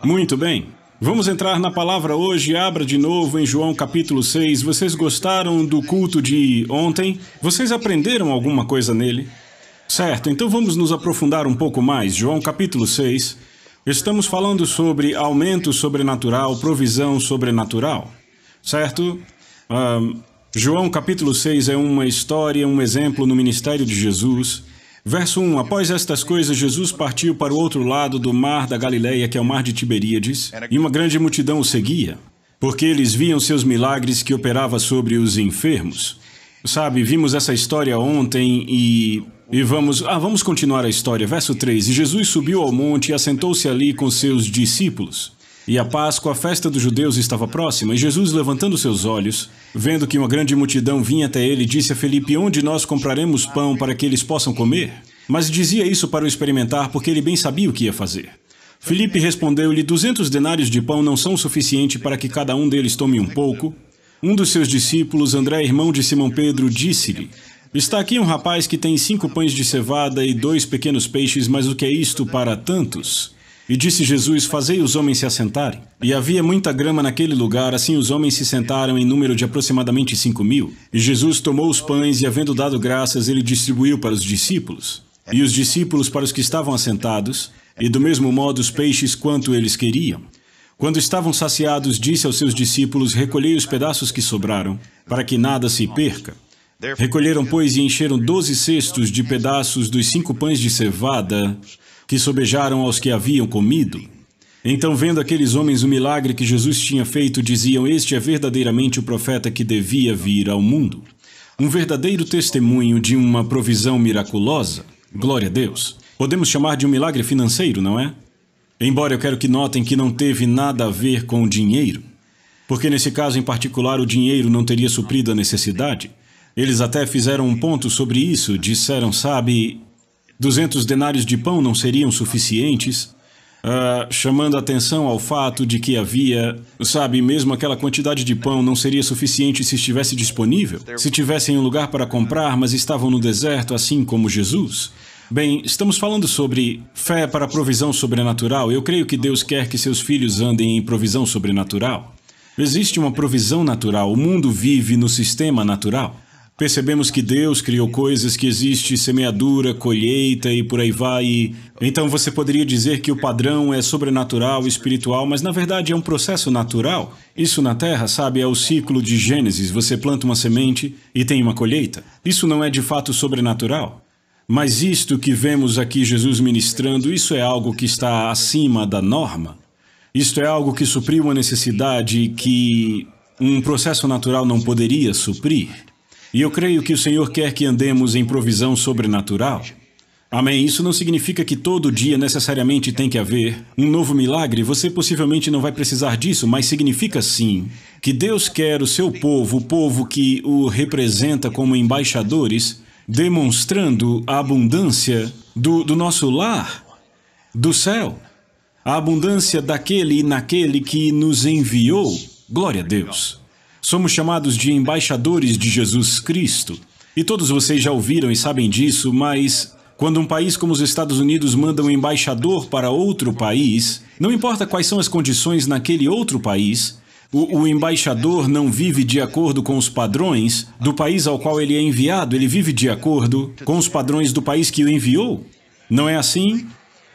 Muito bem. Vamos entrar na palavra hoje. Abra de novo em João capítulo 6. Vocês gostaram do culto de ontem? Vocês aprenderam alguma coisa nele? Certo, então vamos nos aprofundar um pouco mais. João capítulo 6. Estamos falando sobre aumento sobrenatural, provisão sobrenatural. Certo? João capítulo 6 é uma história, um exemplo no ministério de Jesus. Verso 1. Após estas coisas, Jesus partiu para o outro lado do mar da Galileia, que é o mar de Tiberíades, e uma grande multidão o seguia, porque eles viam seus milagres que operava sobre os enfermos. Sabe, vimos essa história ontem e vamos continuar a história. Verso 3. E Jesus subiu ao monte e assentou-se ali com seus discípulos. E a Páscoa, a festa dos judeus, estava próxima, e Jesus, levantando seus olhos, vendo que uma grande multidão vinha até ele, disse a Felipe: onde nós compraremos pão para que eles possam comer? Mas dizia isso para o experimentar, porque ele bem sabia o que ia fazer. Felipe respondeu-lhe: 200 denários de pão não são suficiente para que cada um deles tome um pouco? Um dos seus discípulos, André, irmão de Simão Pedro, disse-lhe: está aqui um rapaz que tem 5 pães de cevada e 2 pequenos peixes, mas o que é isto para tantos? E disse Jesus: fazei os homens se assentarem. E havia muita grama naquele lugar, assim os homens se sentaram em número de aproximadamente 5.000. E Jesus tomou os pães e, havendo dado graças, ele distribuiu para os discípulos, e os discípulos para os que estavam assentados, e do mesmo modo os peixes quanto eles queriam. Quando estavam saciados, disse aos seus discípulos: recolhei os pedaços que sobraram, para que nada se perca. Recolheram, pois, e encheram 12 cestos de pedaços dos 5 pães de cevada, que sobejaram aos que haviam comido. Então, vendo aqueles homens o milagre que Jesus tinha feito, diziam: este é verdadeiramente o profeta que devia vir ao mundo. Um verdadeiro testemunho de uma provisão miraculosa. Glória a Deus. Podemos chamar de um milagre financeiro, não é? Embora eu quero que notem que não teve nada a ver com o dinheiro, porque nesse caso em particular o dinheiro não teria suprido a necessidade. Eles até fizeram um ponto sobre isso, disseram: sabe, 200 denários de pão não seriam suficientes, chamando a atenção ao fato de que havia, sabe, mesmo aquela quantidade de pão não seria suficiente se estivesse disponível, se tivessem um lugar para comprar, mas estavam no deserto, assim como Jesus. Bem, estamos falando sobre fé para provisão sobrenatural. Eu creio que Deus quer que seus filhos andem em provisão sobrenatural. Existe uma provisão natural, o mundo vive no sistema natural. Percebemos que Deus criou coisas que existe semeadura, colheita e por aí vai. Então você poderia dizer que o padrão é sobrenatural, espiritual, mas na verdade é um processo natural. Isso na Terra, sabe, é o ciclo de Gênesis. Você planta uma semente e tem uma colheita. Isso não é de fato sobrenatural. Mas isto que vemos aqui Jesus ministrando, isso é algo que está acima da norma. Isto é algo que supriu uma necessidade que um processo natural não poderia suprir. E eu creio que o Senhor quer que andemos em provisão sobrenatural. Amém? Isso não significa que todo dia necessariamente tem que haver um novo milagre. Você possivelmente não vai precisar disso, mas significa sim que Deus quer o seu povo, o povo que o representa como embaixadores, demonstrando a abundância do nosso lar, do céu, a abundância daquele e naquele que nos enviou. Glória a Deus. Somos chamados de embaixadores de Jesus Cristo. E todos vocês já ouviram e sabem disso, mas quando um país como os Estados Unidos manda um embaixador para outro país, não importa quais são as condições naquele outro país, o embaixador não vive de acordo com os padrões do país ao qual ele é enviado, ele vive de acordo com os padrões do país que o enviou. Não é assim?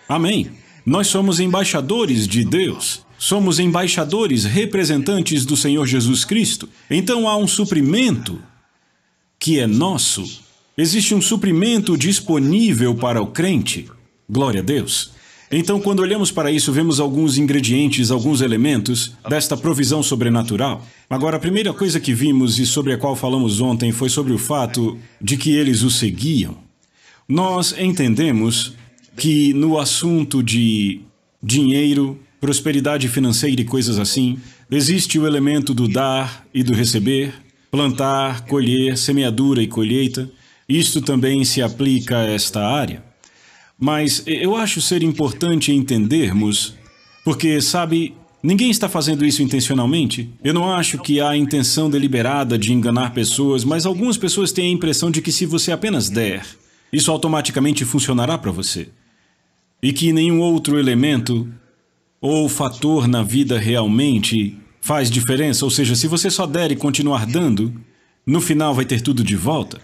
Amém. Nós somos embaixadores de Deus. Somos embaixadores, representantes do Senhor Jesus Cristo. Então há um suprimento que é nosso. Existe um suprimento disponível para o crente. Glória a Deus. Então, quando olhamos para isso, vemos alguns ingredientes, alguns elementos desta provisão sobrenatural. Agora, a primeira coisa que vimos e sobre a qual falamos ontem foi sobre o fato de que eles o seguiam. Nós entendemos que no assunto de dinheiro, prosperidade financeira e coisas assim, existe o elemento do dar e do receber, plantar, colher, semeadura e colheita. Isto também se aplica a esta área. Mas eu acho ser importante entendermos, porque, sabe, ninguém está fazendo isso intencionalmente. Eu não acho que há intenção deliberada de enganar pessoas, mas algumas pessoas têm a impressão de que se você apenas der, isso automaticamente funcionará para você. E que nenhum outro elemento ou fator na vida realmente faz diferença, ou seja, se você só der e continuar dando, no final vai ter tudo de volta.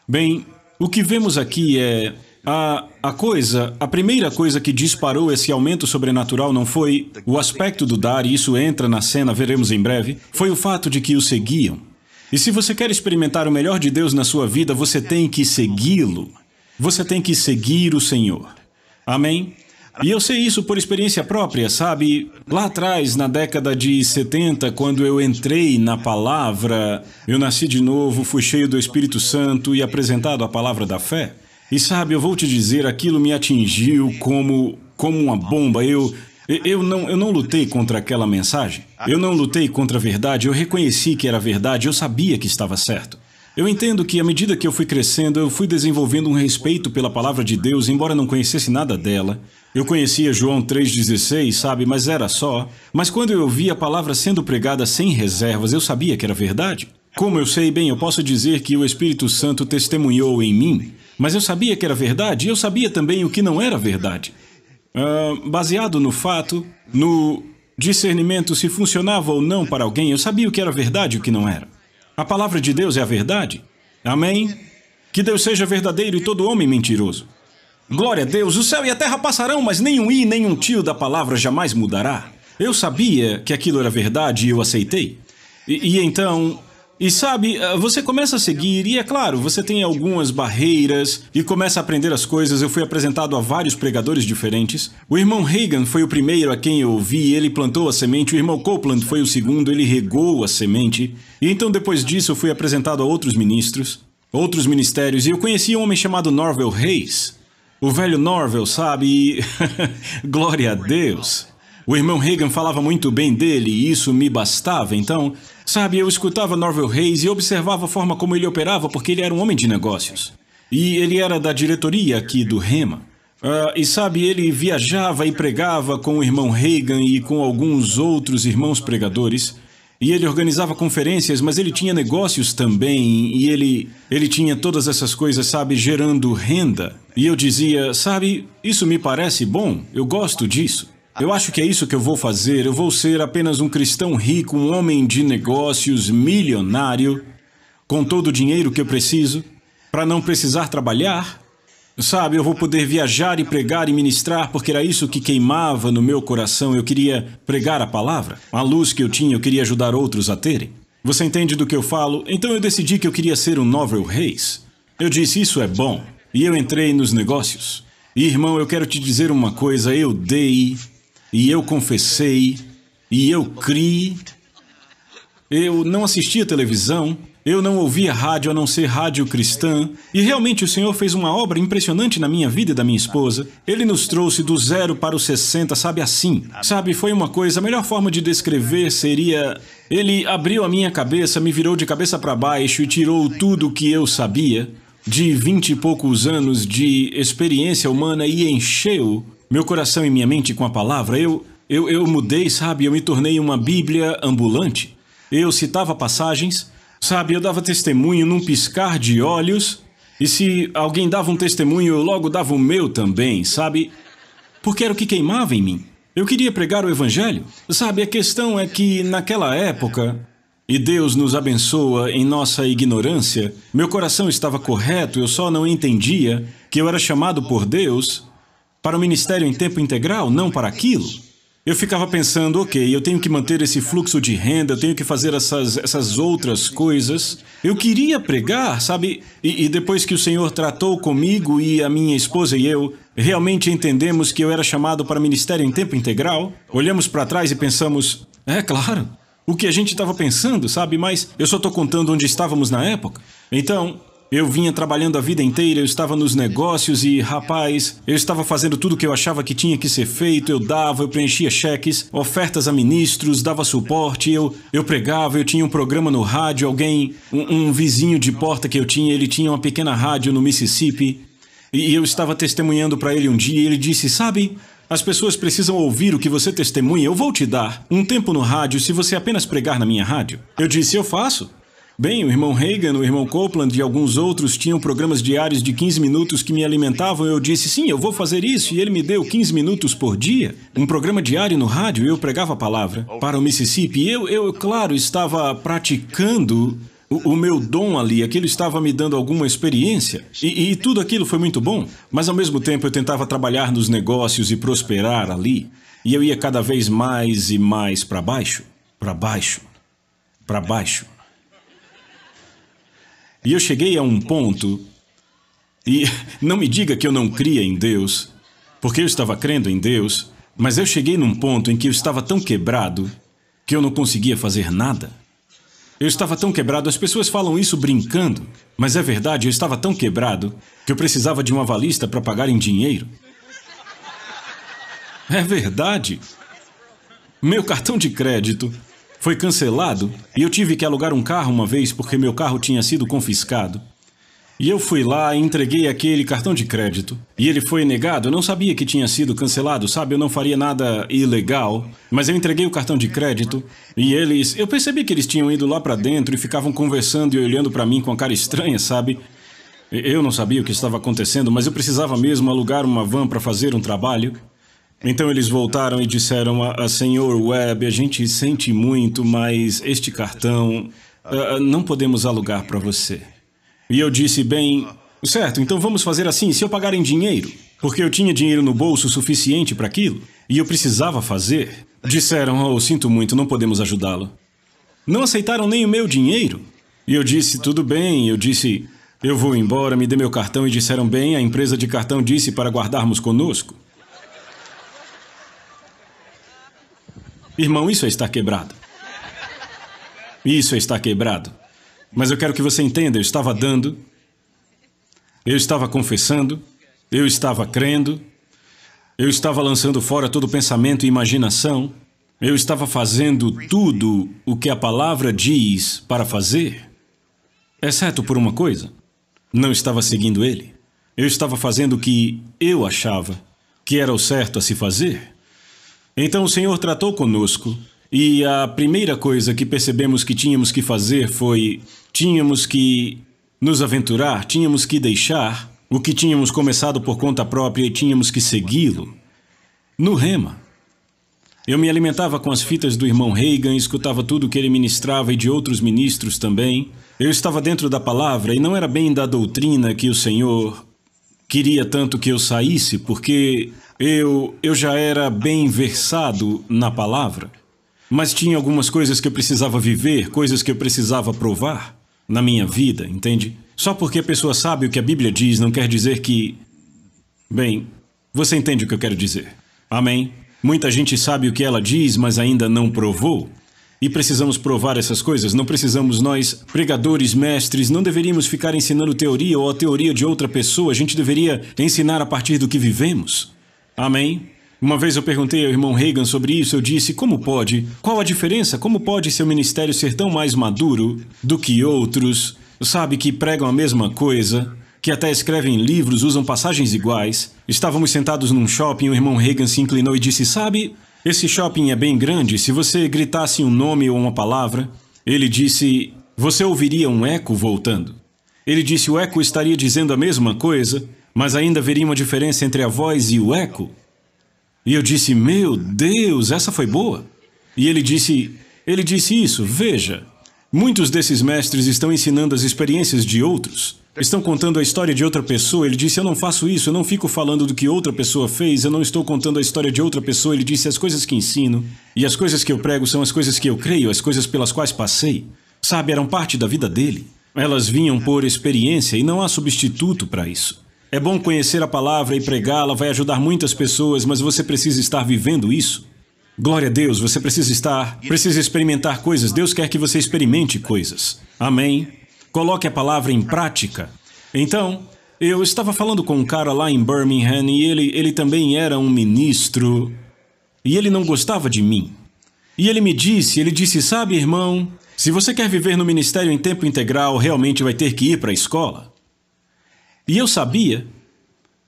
Bem, o que vemos aqui é a primeira coisa que disparou esse aumento sobrenatural não foi o aspecto do dar, e isso entra na cena, veremos em breve, foi o fato de que o seguiam. E se você quer experimentar o melhor de Deus na sua vida, você tem que segui-lo. Você tem que seguir o Senhor. Amém? E eu sei isso por experiência própria, sabe? Lá atrás, na década de 70, quando eu entrei na palavra, eu nasci de novo, fui cheio do Espírito Santo e apresentado a palavra da fé. E sabe, eu vou te dizer, aquilo me atingiu como uma bomba. Eu não lutei contra aquela mensagem. Eu não lutei contra a verdade. Eu reconheci que era verdade. Eu sabia que estava certo. Eu entendo que, à medida que eu fui crescendo, eu fui desenvolvendo um respeito pela palavra de Deus, embora não conhecesse nada dela. Eu conhecia João 3,16, sabe, mas era só. Mas quando eu vi a palavra sendo pregada sem reservas, eu sabia que era verdade. Como eu sei bem, eu posso dizer que o Espírito Santo testemunhou em mim, mas eu sabia que era verdade e eu sabia também o que não era verdade. Baseado no fato, no discernimento se funcionava ou não para alguém, eu sabia o que era verdade e o que não era. A palavra de Deus é a verdade. Amém? Que Deus seja verdadeiro e todo homem mentiroso. Glória a Deus, o céu e a terra passarão, mas nem um i, nem um tio da palavra jamais mudará. Eu sabia que aquilo era verdade e eu aceitei. Então... E sabe, você começa a seguir e, é claro, você tem algumas barreiras e começa a aprender as coisas. Eu fui apresentado a vários pregadores diferentes. O irmão Reagan foi o primeiro a quem eu ouvi, ele plantou a semente. O irmão Copeland foi o segundo, ele regou a semente. E então, depois disso, eu fui apresentado a outros ministros, outros ministérios. E eu conheci um homem chamado Norvel Hayes. O velho Norvel, sabe? Glória a Deus. O irmão Reagan falava muito bem dele e isso me bastava. Então, sabe, eu escutava Norvel Hayes e observava a forma como ele operava, porque ele era um homem de negócios. E ele era da diretoria aqui do Rema. E sabe, ele viajava e pregava com o irmão Reagan e com alguns outros irmãos pregadores. E ele organizava conferências, mas ele tinha negócios também. E ele tinha todas essas coisas, sabe, gerando renda. E eu dizia, sabe, isso me parece bom, eu gosto disso. Eu acho que é isso que eu vou fazer. Eu vou ser apenas um cristão rico, um homem de negócios, milionário, com todo o dinheiro que eu preciso, para não precisar trabalhar. Sabe, eu vou poder viajar e pregar e ministrar, porque era isso que queimava no meu coração. Eu queria pregar a palavra. A luz que eu tinha, eu queria ajudar outros a terem. Você entende do que eu falo? Então eu decidi que eu queria ser um Norvel Hayes. Eu disse, isso é bom. E eu entrei nos negócios. E, irmão, eu quero te dizer uma coisa, eu dei... E eu confessei, e eu criei. Eu não assistia televisão, eu não ouvia rádio a não ser rádio cristã. E realmente o Senhor fez uma obra impressionante na minha vida e da minha esposa. Ele nos trouxe do 0 para os 60, sabe, assim. Sabe, foi uma coisa, a melhor forma de descrever seria... Ele abriu a minha cabeça, me virou de cabeça para baixo e tirou tudo o que eu sabia, de 20 e poucos anos de experiência humana, e encheu meu coração e minha mente com a palavra. Eu mudei, sabe? Eu me tornei uma Bíblia ambulante. Eu citava passagens, sabe? Eu dava testemunho num piscar de olhos. E se alguém dava um testemunho, eu logo dava o meu também, sabe? Porque era o que queimava em mim. Eu queria pregar o Evangelho. Sabe, a questão é que naquela época, e Deus nos abençoa em nossa ignorância, meu coração estava correto, eu só não entendia que eu era chamado por Deus para o ministério em tempo integral, não para aquilo. Eu ficava pensando, ok, eu tenho que manter esse fluxo de renda, eu tenho que fazer essas outras coisas. Eu queria pregar, sabe? E depois que o Senhor tratou comigo e a minha esposa e eu, realmente entendemos que eu era chamado para ministério em tempo integral, olhamos para trás e pensamos, é claro, o que a gente estava pensando, sabe? Mas eu só estou contando onde estávamos na época. Então... eu vinha trabalhando a vida inteira, eu estava nos negócios e, rapaz, eu estava fazendo tudo o que eu achava que tinha que ser feito, eu dava, eu preenchia cheques, ofertas a ministros, dava suporte, eu pregava, eu tinha um programa no rádio, um vizinho de porta que eu tinha, ele tinha uma pequena rádio no Mississippi, e eu estava testemunhando para ele um dia, e ele disse, sabe, as pessoas precisam ouvir o que você testemunha, eu vou te dar um tempo no rádio se você apenas pregar na minha rádio. Eu disse, eu faço. Bem, o irmão Reagan, o irmão Copeland e alguns outros tinham programas diários de 15 minutos que me alimentavam. Eu disse, sim, eu vou fazer isso. E ele me deu 15 minutos por dia. Um programa diário no rádio, eu pregava a palavra para o Mississippi. E eu, claro, estava praticando o meu dom ali. Aquilo estava me dando alguma experiência. E tudo aquilo foi muito bom. Mas, ao mesmo tempo, eu tentava trabalhar nos negócios e prosperar ali. E eu ia cada vez mais e mais para baixo. Para baixo. Para baixo. E eu cheguei a um ponto, e não me diga que eu não cria em Deus, porque eu estava crendo em Deus, mas eu cheguei num ponto em que eu estava tão quebrado que eu não conseguia fazer nada. Eu estava tão quebrado, as pessoas falam isso brincando, mas é verdade, eu estava tão quebrado que eu precisava de um avalista para pagar em dinheiro. É verdade. Meu cartão de crédito foi cancelado e eu tive que alugar um carro uma vez porque meu carro tinha sido confiscado. E eu fui lá e entreguei aquele cartão de crédito. E ele foi negado. Eu não sabia que tinha sido cancelado, sabe? Eu não faria nada ilegal. Mas eu entreguei o cartão de crédito e eles... Eu percebi que eles tinham ido lá para dentro e ficavam conversando e olhando para mim com a cara estranha, sabe? Eu não sabia o que estava acontecendo, mas eu precisava mesmo alugar uma van para fazer um trabalho. Então eles voltaram e disseram a Senhor Webb, a gente sente muito, mas este cartão não podemos alugar para você. E eu disse, bem, certo, então vamos fazer assim, se eu pagar em dinheiro, porque eu tinha dinheiro no bolso suficiente para aquilo, e eu precisava fazer. Disseram, oh, sinto muito, não podemos ajudá-lo. Não aceitaram nem o meu dinheiro. E eu disse, tudo bem, eu disse, eu vou embora, me dê meu cartão, e disseram, bem, a empresa de cartão disse para guardarmos conosco. Irmão, isso é estar quebrado. Isso é estar quebrado. Mas eu quero que você entenda, eu estava dando, eu estava confessando, eu estava crendo, eu estava lançando fora todo pensamento e imaginação, eu estava fazendo tudo o que a palavra diz para fazer, exceto por uma coisa, não estava seguindo ele. Eu estava fazendo o que eu achava que era o certo a se fazer. Então o Senhor tratou conosco e a primeira coisa que percebemos que tínhamos que fazer foi, tínhamos que nos aventurar, tínhamos que deixar o que tínhamos começado por conta própria e tínhamos que segui-lo. No rema. Eu me alimentava com as fitas do irmão Reagan, escutava tudo que ele ministrava e de outros ministros também. Eu estava dentro da palavra e não era bem da doutrina que o Senhor queria tanto que eu saísse, porque eu já era bem versado na palavra, mas tinha algumas coisas que eu precisava viver, coisas que eu precisava provar na minha vida, entende? Só porque a pessoa sabe o que a Bíblia diz não quer dizer que... Bem, você entende o que eu quero dizer. Amém? Muita gente sabe o que ela diz, mas ainda não provou. E precisamos provar essas coisas. Não precisamos nós, pregadores, mestres, não deveríamos ficar ensinando teoria ou a teoria de outra pessoa. A gente deveria ensinar a partir do que vivemos. Amém? Uma vez eu perguntei ao irmão Reagan sobre isso, eu disse, como pode? Qual a diferença? Como pode seu ministério ser tão mais maduro do que outros, sabe, que pregam a mesma coisa, que até escrevem livros, usam passagens iguais? Estávamos sentados num shopping, o irmão Reagan se inclinou e disse, sabe, esse shopping é bem grande, se você gritasse um nome ou uma palavra, ele disse, você ouviria um eco voltando. Ele disse, o eco estaria dizendo a mesma coisa, mas ainda haveria uma diferença entre a voz e o eco. E eu disse, meu Deus, essa foi boa. E ele disse isso, veja, muitos desses mestres estão ensinando as experiências de outros, estão contando a história de outra pessoa. Ele disse, eu não faço isso, eu não fico falando do que outra pessoa fez, eu não estou contando a história de outra pessoa. Ele disse, as coisas que ensino e as coisas que eu prego são as coisas que eu creio, as coisas pelas quais passei. Sabe, eram parte da vida dele. Elas vinham por experiência e não há substituto para isso. É bom conhecer a palavra e pregá-la, vai ajudar muitas pessoas, mas você precisa estar vivendo isso. Glória a Deus, você precisa experimentar coisas. Deus quer que você experimente coisas. Amém? Coloque a palavra em prática. Então, eu estava falando com um cara lá em Birmingham e ele também era um ministro e ele não gostava de mim. E ele disse, sabe, irmão, se você quer viver no ministério em tempo integral, realmente vai ter que ir para a escola. E eu sabia,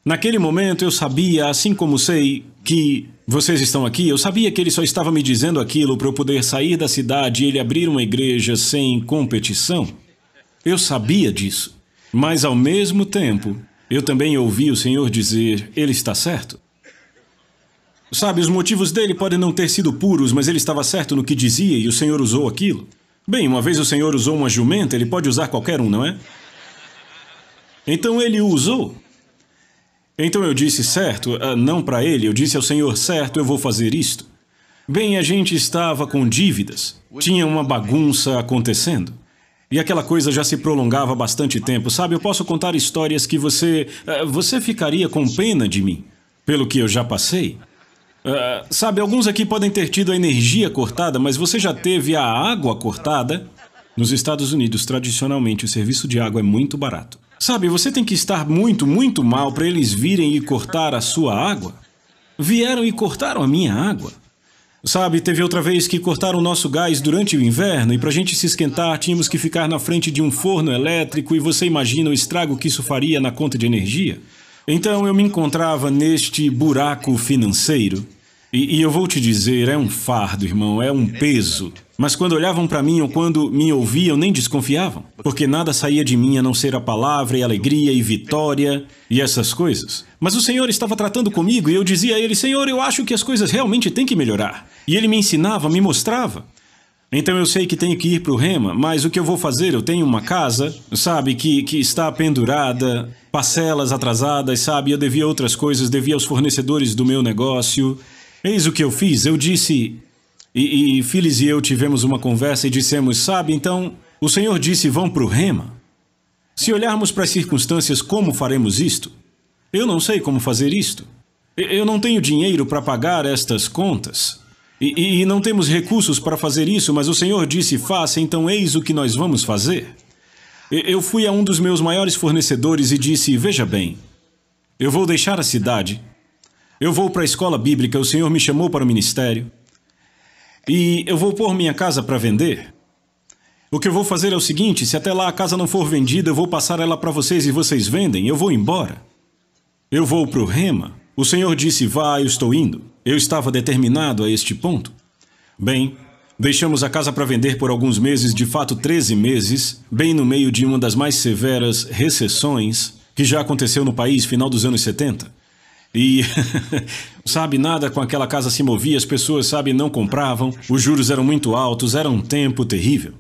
Naquele momento eu sabia, assim como sei que vocês estão aqui, eu sabia que ele só estava me dizendo aquilo para eu poder sair da cidade e ele abrir uma igreja sem competição. Eu sabia disso. Mas ao mesmo tempo, eu também ouvi o Senhor dizer, ele está certo. Sabe, os motivos dele podem não ter sido puros, mas ele estava certo no que dizia e o Senhor usou aquilo. Bem, uma vez o Senhor usou uma jumenta, ele pode usar qualquer um, não é? Então ele o usou. Então eu disse, certo, não para ele, eu disse ao Senhor, certo, eu vou fazer isto. Bem, a gente estava com dívidas, tinha uma bagunça acontecendo. E aquela coisa já se prolongava há bastante tempo, sabe? Eu posso contar histórias que você ficaria com pena de mim, pelo que eu já passei. Sabe, alguns aqui podem ter tido a energia cortada, mas você já teve a água cortada? Nos Estados Unidos, tradicionalmente, o serviço de água é muito barato. Sabe, você tem que estar muito, muito mal para eles virem e cortar a sua água. Vieram e cortaram a minha água. Sabe, teve outra vez que cortaram o nosso gás durante o inverno e para a gente se esquentar tínhamos que ficar na frente de um forno elétrico e você imagina o estrago que isso faria na conta de energia? Então eu me encontrava neste buraco financeiro. E eu vou te dizer, é um fardo, irmão, é um peso. Mas quando olhavam para mim ou quando me ouviam, nem desconfiavam. Porque nada saía de mim a não ser a palavra e alegria e vitória e essas coisas. Mas o Senhor estava tratando comigo e eu dizia a Ele, Senhor, eu acho que as coisas realmente têm que melhorar. E Ele me ensinava, me mostrava. Então eu sei que tenho que ir para o Rema, mas o que eu vou fazer? Eu tenho uma casa, sabe, que está pendurada, parcelas atrasadas, sabe, eu devia outras coisas, devia aos fornecedores do meu negócio. Eis o que eu fiz, eu disse, e Phyllis e eu tivemos uma conversa e dissemos, sabe, então, o Senhor disse, vão para o Rema. Se olharmos para as circunstâncias, como faremos isto? Eu não sei como fazer isto. Eu não tenho dinheiro para pagar estas contas. E não temos recursos para fazer isso, mas o Senhor disse, faça, então eis o que nós vamos fazer. Eu fui a um dos meus maiores fornecedores e disse, veja bem, eu vou deixar a cidade. Eu vou para a escola bíblica, o Senhor me chamou para o ministério. E eu vou pôr minha casa para vender. O que eu vou fazer é o seguinte, se até lá a casa não for vendida, eu vou passar ela para vocês e vocês vendem, eu vou embora. Eu vou para o Rema. O Senhor disse, vá, eu estou indo. Eu estava determinado a este ponto. Bem, deixamos a casa para vender por alguns meses, de fato 13 meses, bem no meio de uma das mais severas recessões que já aconteceu no país, final dos anos 70. E, sabe, nada com aquela casa se movia, as pessoas, sabe, não compravam, os juros eram muito altos, era um tempo terrível.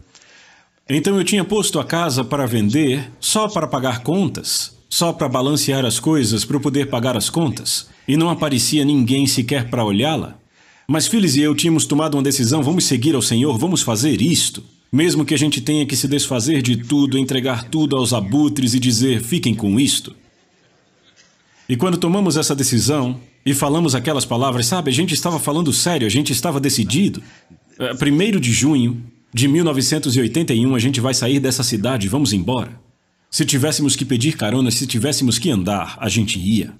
Então eu tinha posto a casa para vender só para pagar contas, só para balancear as coisas, para eu poder pagar as contas. E não aparecia ninguém sequer para olhá-la. Mas Phyllis e eu tínhamos tomado uma decisão, vamos seguir ao Senhor, vamos fazer isto. Mesmo que a gente tenha que se desfazer de tudo, entregar tudo aos abutres e dizer, fiquem com isto. E quando tomamos essa decisão e falamos aquelas palavras, sabe, a gente estava falando sério, a gente estava decidido. 1º de junho de 1981, a gente vai sair dessa cidade, vamos embora. Se tivéssemos que pedir carona, se tivéssemos que andar, a gente ia.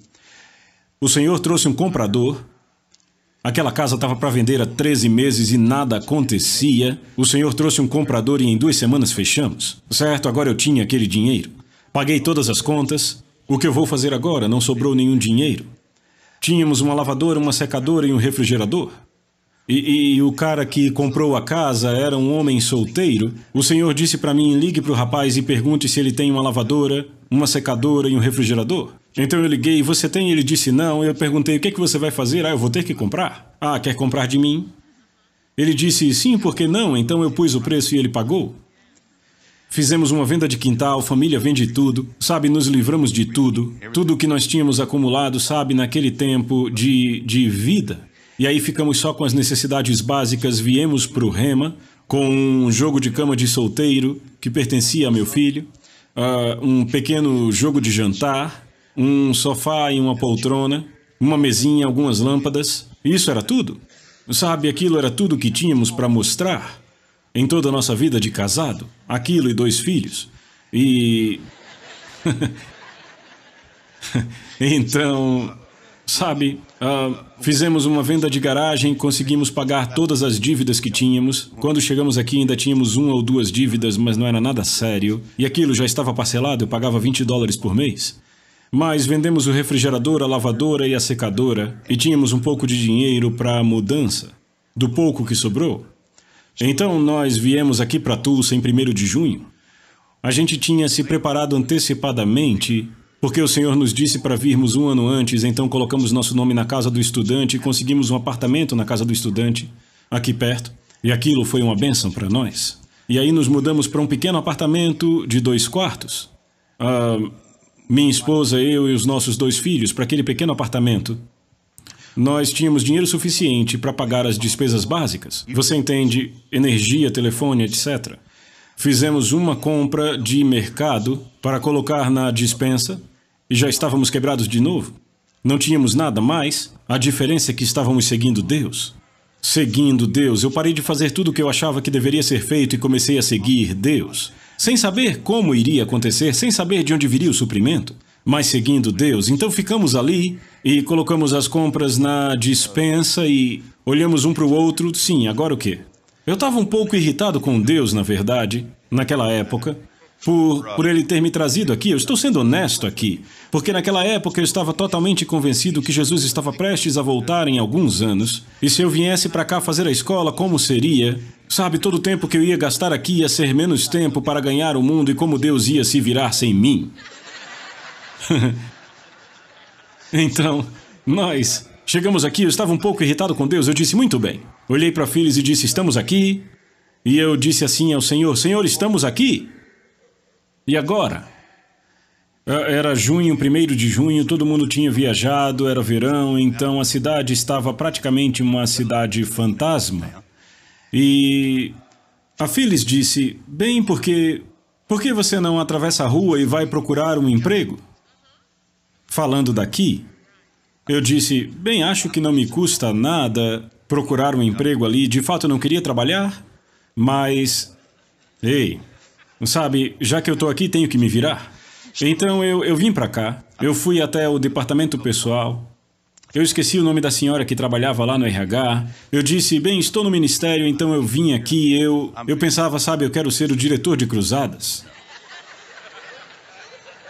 O Senhor trouxe um comprador. Aquela casa estava para vender há 13 meses e nada acontecia. O Senhor trouxe um comprador e em 2 semanas fechamos. Certo, agora eu tinha aquele dinheiro. Paguei todas as contas. O que eu vou fazer agora? Não sobrou nenhum dinheiro. Tínhamos uma lavadora, uma secadora e um refrigerador. E o cara que comprou a casa era um homem solteiro. O Senhor disse para mim, ligue para o rapaz e pergunte se ele tem uma lavadora, uma secadora e um refrigerador. Então eu liguei, você tem? Ele disse não. Eu perguntei, o que é que você vai fazer? Eu vou ter que comprar. Quer comprar de mim? Ele disse, sim, por que não? Então eu pus o preço e ele pagou. Fizemos uma venda de quintal, família vende tudo, sabe, nos livramos de tudo. Tudo que nós tínhamos acumulado, sabe, naquele tempo de vida. E aí ficamos só com as necessidades básicas, viemos para o Rema, com um jogo de cama de solteiro que pertencia a meu filho, um pequeno jogo de jantar, um sofá e uma poltrona, uma mesinha, algumas lâmpadas. Isso era tudo. Sabe, aquilo era tudo que tínhamos para mostrar em toda a nossa vida de casado. Aquilo e 2 filhos. E... então... Sabe, fizemos uma venda de garagem, conseguimos pagar todas as dívidas que tínhamos. Quando chegamos aqui ainda tínhamos 1 ou 2 dívidas, mas não era nada sério. E aquilo já estava parcelado, eu pagava $20 por mês. Mas vendemos o refrigerador, a lavadora e a secadora e tínhamos um pouco de dinheiro para a mudança, do pouco que sobrou. Então nós viemos aqui para Tulsa em 1º de junho. A gente tinha se preparado antecipadamente, porque o Senhor nos disse para virmos um ano antes, então colocamos nosso nome na casa do estudante e conseguimos um apartamento na casa do estudante, aqui perto, e aquilo foi uma bênção para nós. E aí nos mudamos para um pequeno apartamento de 2 quartos. Minha esposa, eu e os nossos 2 filhos, para aquele pequeno apartamento. Nós tínhamos dinheiro suficiente para pagar as despesas básicas. Você entende, energia, telefone, etc. Fizemos uma compra de mercado para colocar na despensa e já estávamos quebrados de novo. Não tínhamos nada mais. A diferença é que estávamos seguindo Deus. Seguindo Deus, eu parei de fazer tudo o que eu achava que deveria ser feito e comecei a seguir Deus. Sem saber como iria acontecer, sem saber de onde viria o suprimento, mas seguindo Deus. Então ficamos ali e colocamos as compras na despensa e olhamos um para o outro. Sim, agora o quê? Eu estava um pouco irritado com Deus, na verdade, naquela época, por ele ter me trazido aqui. Eu estou sendo honesto aqui, porque naquela época eu estava totalmente convencido que Jesus estava prestes a voltar em alguns anos, e se eu viesse para cá fazer a escola, como seria? Sabe, todo o tempo que eu ia gastar aqui ia ser menos tempo para ganhar o mundo e como Deus ia se virar sem mim. Então, nós chegamos aqui, eu estava um pouco irritado com Deus, eu disse, muito bem. Olhei para Phyllis e disse, estamos aqui? E eu disse assim ao Senhor, Senhor, estamos aqui? E agora? Era junho, 1º de junho, todo mundo tinha viajado, era verão, então a cidade estava praticamente uma cidade fantasma. E a Phyllis disse, bem, por que você não atravessa a rua e vai procurar um emprego? Falando daqui, eu disse, bem, acho que não me custa nada procurar um emprego ali, de fato eu não queria trabalhar, mas, ei, sabe, já que eu estou aqui, tenho que me virar. Então eu vim para cá, eu fui até o departamento pessoal, eu esqueci o nome da senhora que trabalhava lá no RH, eu disse, bem, estou no ministério, então eu vim aqui, eu pensava, sabe, eu quero ser o diretor de cruzadas.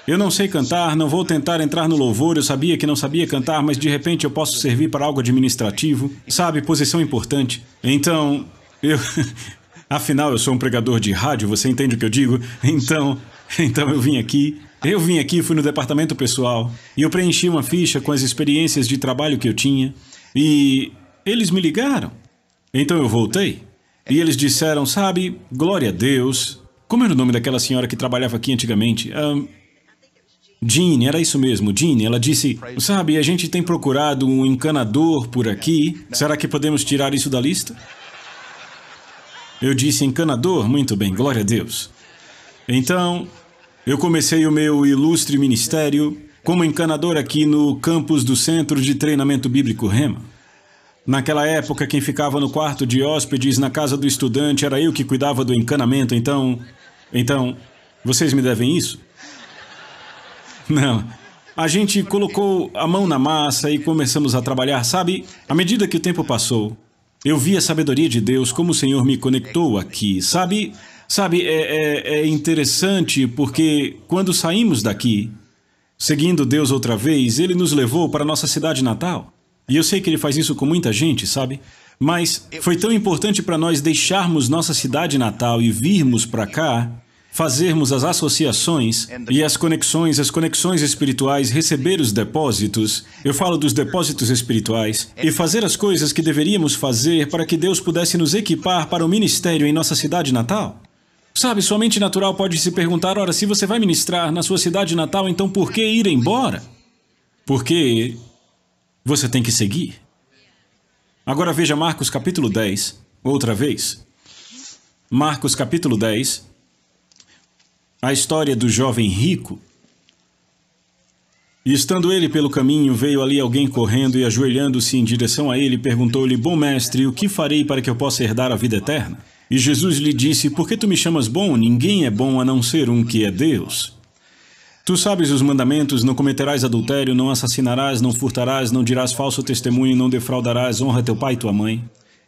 Eu não sei cantar, não vou tentar entrar no louvor, eu sabia que não sabia cantar, mas de repente eu posso servir para algo administrativo, sabe, posição importante. Então, afinal, eu sou um pregador de rádio, você entende o que eu digo? Então eu vim aqui, fui no departamento pessoal, e eu preenchi uma ficha com as experiências de trabalho que eu tinha, e eles me ligaram. Então eu voltei, e eles disseram, sabe, glória a Deus. Como era o nome daquela senhora que trabalhava aqui antigamente? Jeanne, era isso mesmo, Jeanne. Ela disse, sabe, a gente tem procurado um encanador por aqui. Será que podemos tirar isso da lista? Eu disse, encanador? Muito bem, glória a Deus. Então, eu comecei o meu ilustre ministério como encanador aqui no campus do Centro de Treinamento Bíblico Rema. Naquela época, quem ficava no quarto de hóspedes na casa do estudante era eu que cuidava do encanamento, então, vocês me devem isso? Não. A gente colocou a mão na massa e começamos a trabalhar, sabe? À medida que o tempo passou, eu vi a sabedoria de Deus, como o Senhor me conectou aqui, sabe? É interessante porque quando saímos daqui, seguindo Deus outra vez, Ele nos levou para a nossa cidade natal. E eu sei que Ele faz isso com muita gente, sabe? Mas foi tão importante para nós deixarmos nossa cidade natal e virmos para cá, fazermos as associações e as conexões espirituais, receber os depósitos, eu falo dos depósitos espirituais, e fazer as coisas que deveríamos fazer para que Deus pudesse nos equipar para o ministério em nossa cidade natal. Sabe, sua mente natural pode se perguntar, ora, se você vai ministrar na sua cidade natal, então por que ir embora? Porque você tem que seguir. Agora veja Marcos capítulo 10, outra vez. Marcos capítulo 10, a história do jovem rico. E estando ele pelo caminho, veio ali alguém correndo e ajoelhando-se em direção a ele, perguntou-lhe, bom mestre, o que farei para que eu possa herdar a vida eterna? E Jesus lhe disse, por que tu me chamas bom? Ninguém é bom a não ser um que é Deus. Tu sabes os mandamentos, não cometerás adultério, não assassinarás, não furtarás, não dirás falso testemunho, não defraudarás, honra teu pai e tua mãe.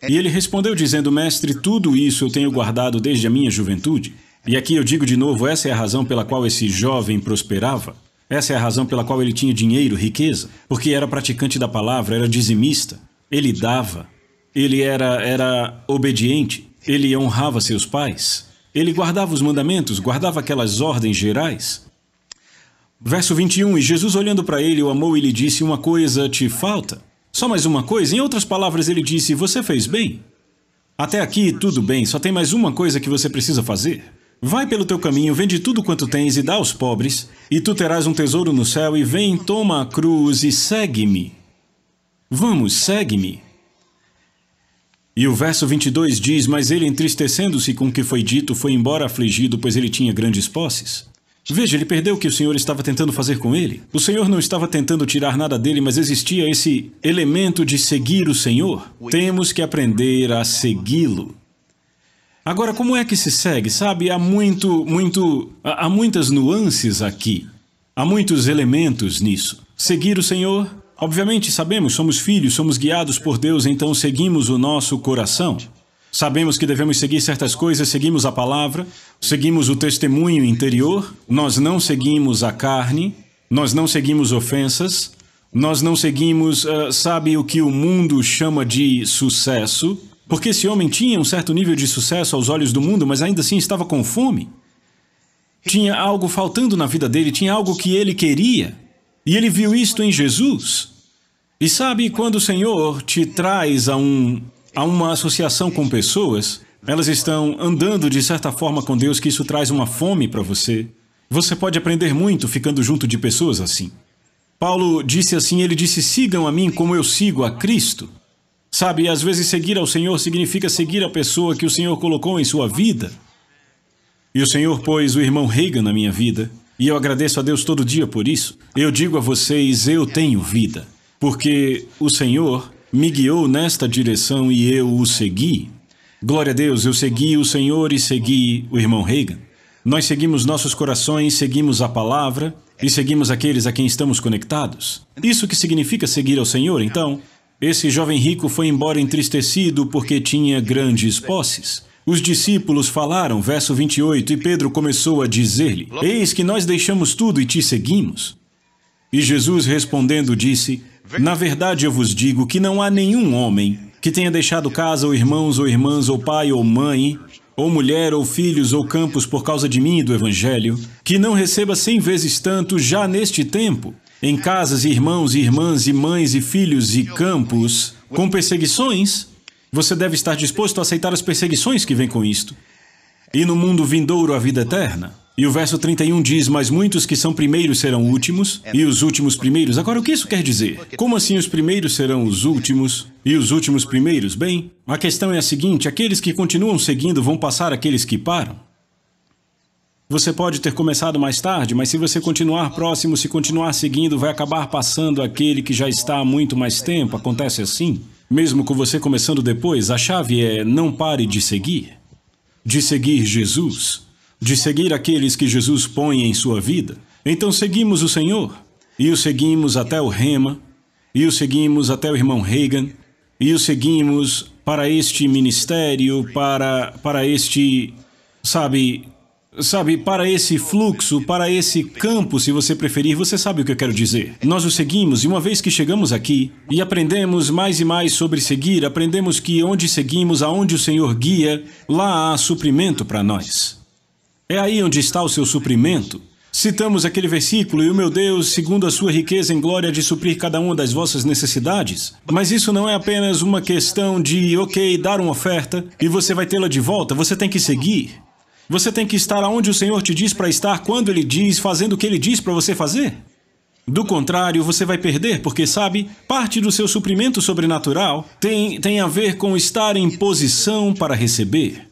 E ele respondeu dizendo, mestre, tudo isso eu tenho guardado desde a minha juventude. E aqui eu digo de novo, essa é a razão pela qual esse jovem prosperava. Essa é a razão pela qual ele tinha dinheiro, riqueza, porque era praticante da palavra, era dizimista. Ele dava. Ele era obediente. Ele honrava seus pais. Ele guardava os mandamentos, guardava aquelas ordens gerais. Verso 21, e Jesus olhando para ele, o amou e lhe disse, uma coisa te falta. Só mais uma coisa. Em outras palavras, ele disse, você fez bem. Até aqui, tudo bem, só tem mais uma coisa que você precisa fazer. Vai pelo teu caminho, vende tudo quanto tens e dá aos pobres, e tu terás um tesouro no céu, e vem, toma a cruz e segue-me. Vamos, segue-me. E o verso 22 diz, mas ele, entristecendo-se com o que foi dito, foi embora afligido, pois ele tinha grandes posses. Veja, ele perdeu o que o Senhor estava tentando fazer com ele. O Senhor não estava tentando tirar nada dele, mas existia esse elemento de seguir o Senhor. Temos que aprender a segui-lo. Agora, como é que se segue? Sabe, há muitas nuances aqui. Há muitos elementos nisso. Seguir o Senhor, obviamente sabemos, somos filhos, somos guiados por Deus, então seguimos o nosso coração. Sabemos que devemos seguir certas coisas, seguimos a palavra, seguimos o testemunho interior, nós não seguimos a carne, nós não seguimos ofensas, nós não seguimos, sabe, o que o mundo chama de sucesso, porque esse homem tinha um certo nível de sucesso aos olhos do mundo, mas ainda assim estava com fome. Tinha algo faltando na vida dele, tinha algo que ele queria, e ele viu isto em Jesus. E sabe, quando o Senhor te traz a uma associação com pessoas, elas estão andando de certa forma com Deus, que isso traz uma fome para você. Você pode aprender muito ficando junto de pessoas assim. Paulo disse assim, ele disse, sigam a mim como eu sigo a Cristo. Sabe, às vezes seguir ao Senhor significa seguir a pessoa que o Senhor colocou em sua vida. E o Senhor pôs o irmão Reagan na minha vida, e eu agradeço a Deus todo dia por isso. Eu digo a vocês, eu tenho vida, porque o Senhor me guiou nesta direção e eu o segui. Glória a Deus, eu segui o Senhor e segui o irmão Reagan. Nós seguimos nossos corações, seguimos a palavra e seguimos aqueles a quem estamos conectados. Isso que significa seguir ao Senhor, então? Esse jovem rico foi embora entristecido porque tinha grandes posses. Os discípulos falaram, verso 28, e Pedro começou a dizer-lhe, eis que nós deixamos tudo e te seguimos. E Jesus respondendo disse, na verdade eu vos digo que não há nenhum homem que tenha deixado casa ou irmãos ou irmãs ou pai ou mãe, ou mulher ou filhos ou campos por causa de mim e do Evangelho, que não receba 100 vezes tanto já neste tempo, em casas e irmãos e irmãs e mães e filhos e campos, com perseguições. Você deve estar disposto a aceitar as perseguições que vêm com isto. E no mundo vindouro a vida eterna. E o verso 31 diz, mas muitos que são primeiros serão últimos, e os últimos primeiros. Agora, o que isso quer dizer? Como assim os primeiros serão os últimos, e os últimos primeiros? Bem, a questão é a seguinte, aqueles que continuam seguindo vão passar aqueles que param. Você pode ter começado mais tarde, mas se você continuar próximo, se continuar seguindo, vai acabar passando aquele que já está há muito mais tempo. Acontece assim. Mesmo com você começando depois, a chave é não pare de seguir Jesus. De seguir aqueles que Jesus põe em sua vida. Então seguimos o Senhor, e o seguimos até o Rema, e o seguimos até o irmão Reagan, e o seguimos para este ministério, para este, para esse fluxo, para esse campo, se você preferir, você sabe o que eu quero dizer. Nós o seguimos, e uma vez que chegamos aqui, e aprendemos mais e mais sobre seguir, aprendemos que onde seguimos, aonde o Senhor guia, lá há suprimento para nós. É aí onde está o seu suprimento. Citamos aquele versículo, e o meu Deus, segundo a sua riqueza em glória, de suprir cada uma das vossas necessidades. Mas isso não é apenas uma questão de, ok, dar uma oferta, e você vai tê-la de volta. Você tem que seguir. Você tem que estar onde o Senhor te diz para estar, quando Ele diz, fazendo o que Ele diz para você fazer. Do contrário, você vai perder, porque sabe, parte do seu suprimento sobrenatural tem a ver com estar em posição para receber.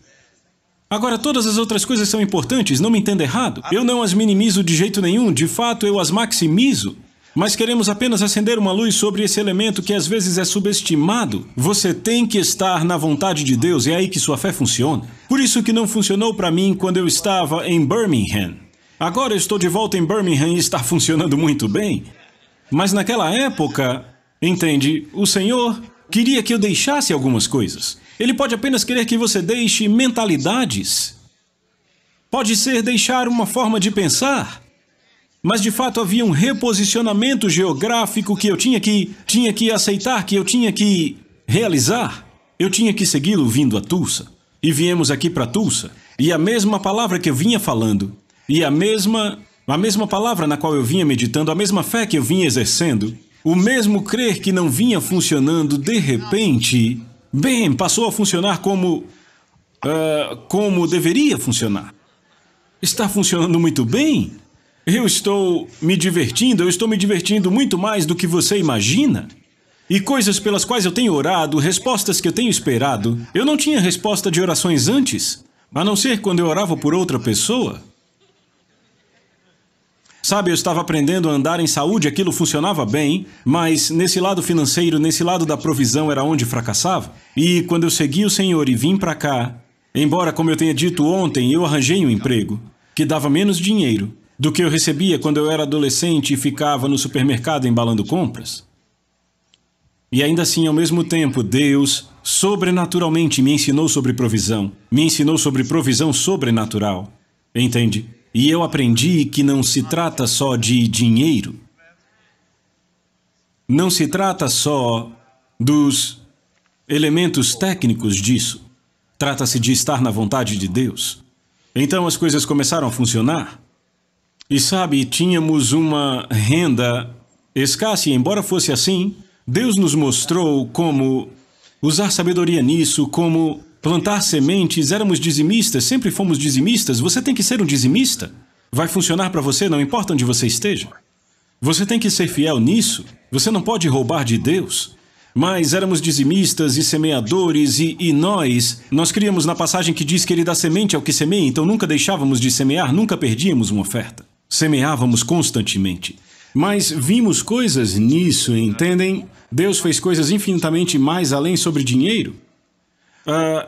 Agora, todas as outras coisas são importantes, não me entenda errado. Eu não as minimizo de jeito nenhum, de fato eu as maximizo. Mas queremos apenas acender uma luz sobre esse elemento que às vezes é subestimado. Você tem que estar na vontade de Deus, é aí que sua fé funciona. Por isso que não funcionou para mim quando eu estava em Birmingham. Agora eu estou de volta em Birmingham e está funcionando muito bem. Mas naquela época, entende, o Senhor queria que eu deixasse algumas coisas. Ele pode apenas querer que você deixe mentalidades. Pode ser deixar uma forma de pensar. Mas de fato havia um reposicionamento geográfico que eu tinha que aceitar, que eu tinha que realizar. Eu tinha que segui-lo vindo a Tulsa. E viemos aqui para Tulsa. E a mesma palavra que eu vinha falando, e a mesma palavra na qual eu vinha meditando, a mesma fé que eu vinha exercendo, o mesmo crer que não vinha funcionando, de repente, bem, passou a funcionar como deveria funcionar. Está funcionando muito bem. Eu estou me divertindo muito mais do que você imagina. E coisas pelas quais eu tenho orado, respostas que eu tenho esperado. Eu não tinha resposta de orações antes, a não ser quando eu orava por outra pessoa. Sabe, eu estava aprendendo a andar em saúde, aquilo funcionava bem, mas nesse lado financeiro, nesse lado da provisão era onde fracassava. E quando eu segui o Senhor e vim para cá, embora, como eu tenha dito ontem, eu arranjei um emprego que dava menos dinheiro do que eu recebia quando eu era adolescente e ficava no supermercado embalando compras. E ainda assim, ao mesmo tempo, Deus sobrenaturalmente me ensinou sobre provisão. Me ensinou sobre provisão sobrenatural. Entende? E eu aprendi que não se trata só de dinheiro. Não se trata só dos elementos técnicos disso. Trata-se de estar na vontade de Deus. Então as coisas começaram a funcionar. E sabe, tínhamos uma renda escassa e, embora fosse assim, Deus nos mostrou como usar sabedoria nisso, como plantar sementes. Éramos dizimistas, sempre fomos dizimistas. Você tem que ser um dizimista. Vai funcionar para você, não importa onde você esteja. Você tem que ser fiel nisso. Você não pode roubar de Deus. Mas éramos dizimistas e semeadores e nós criamos na passagem que diz que Ele dá semente ao que semeia, então nunca deixávamos de semear, nunca perdíamos uma oferta. Semeávamos constantemente. Mas vimos coisas nisso, entendem? Deus fez coisas infinitamente mais além sobre dinheiro.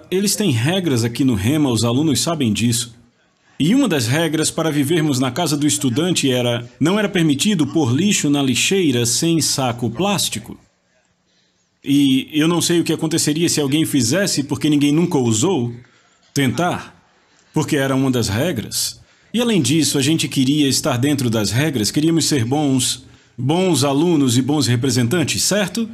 Eles têm regras aqui no Rema, os alunos sabem disso. E uma das regras para vivermos na casa do estudante não era permitido pôr lixo na lixeira sem saco plástico. E eu não sei o que aconteceria se alguém fizesse porque ninguém nunca ousou tentar, porque era uma das regras. E além disso, a gente queria estar dentro das regras, queríamos ser bons alunos e bons representantes, certo?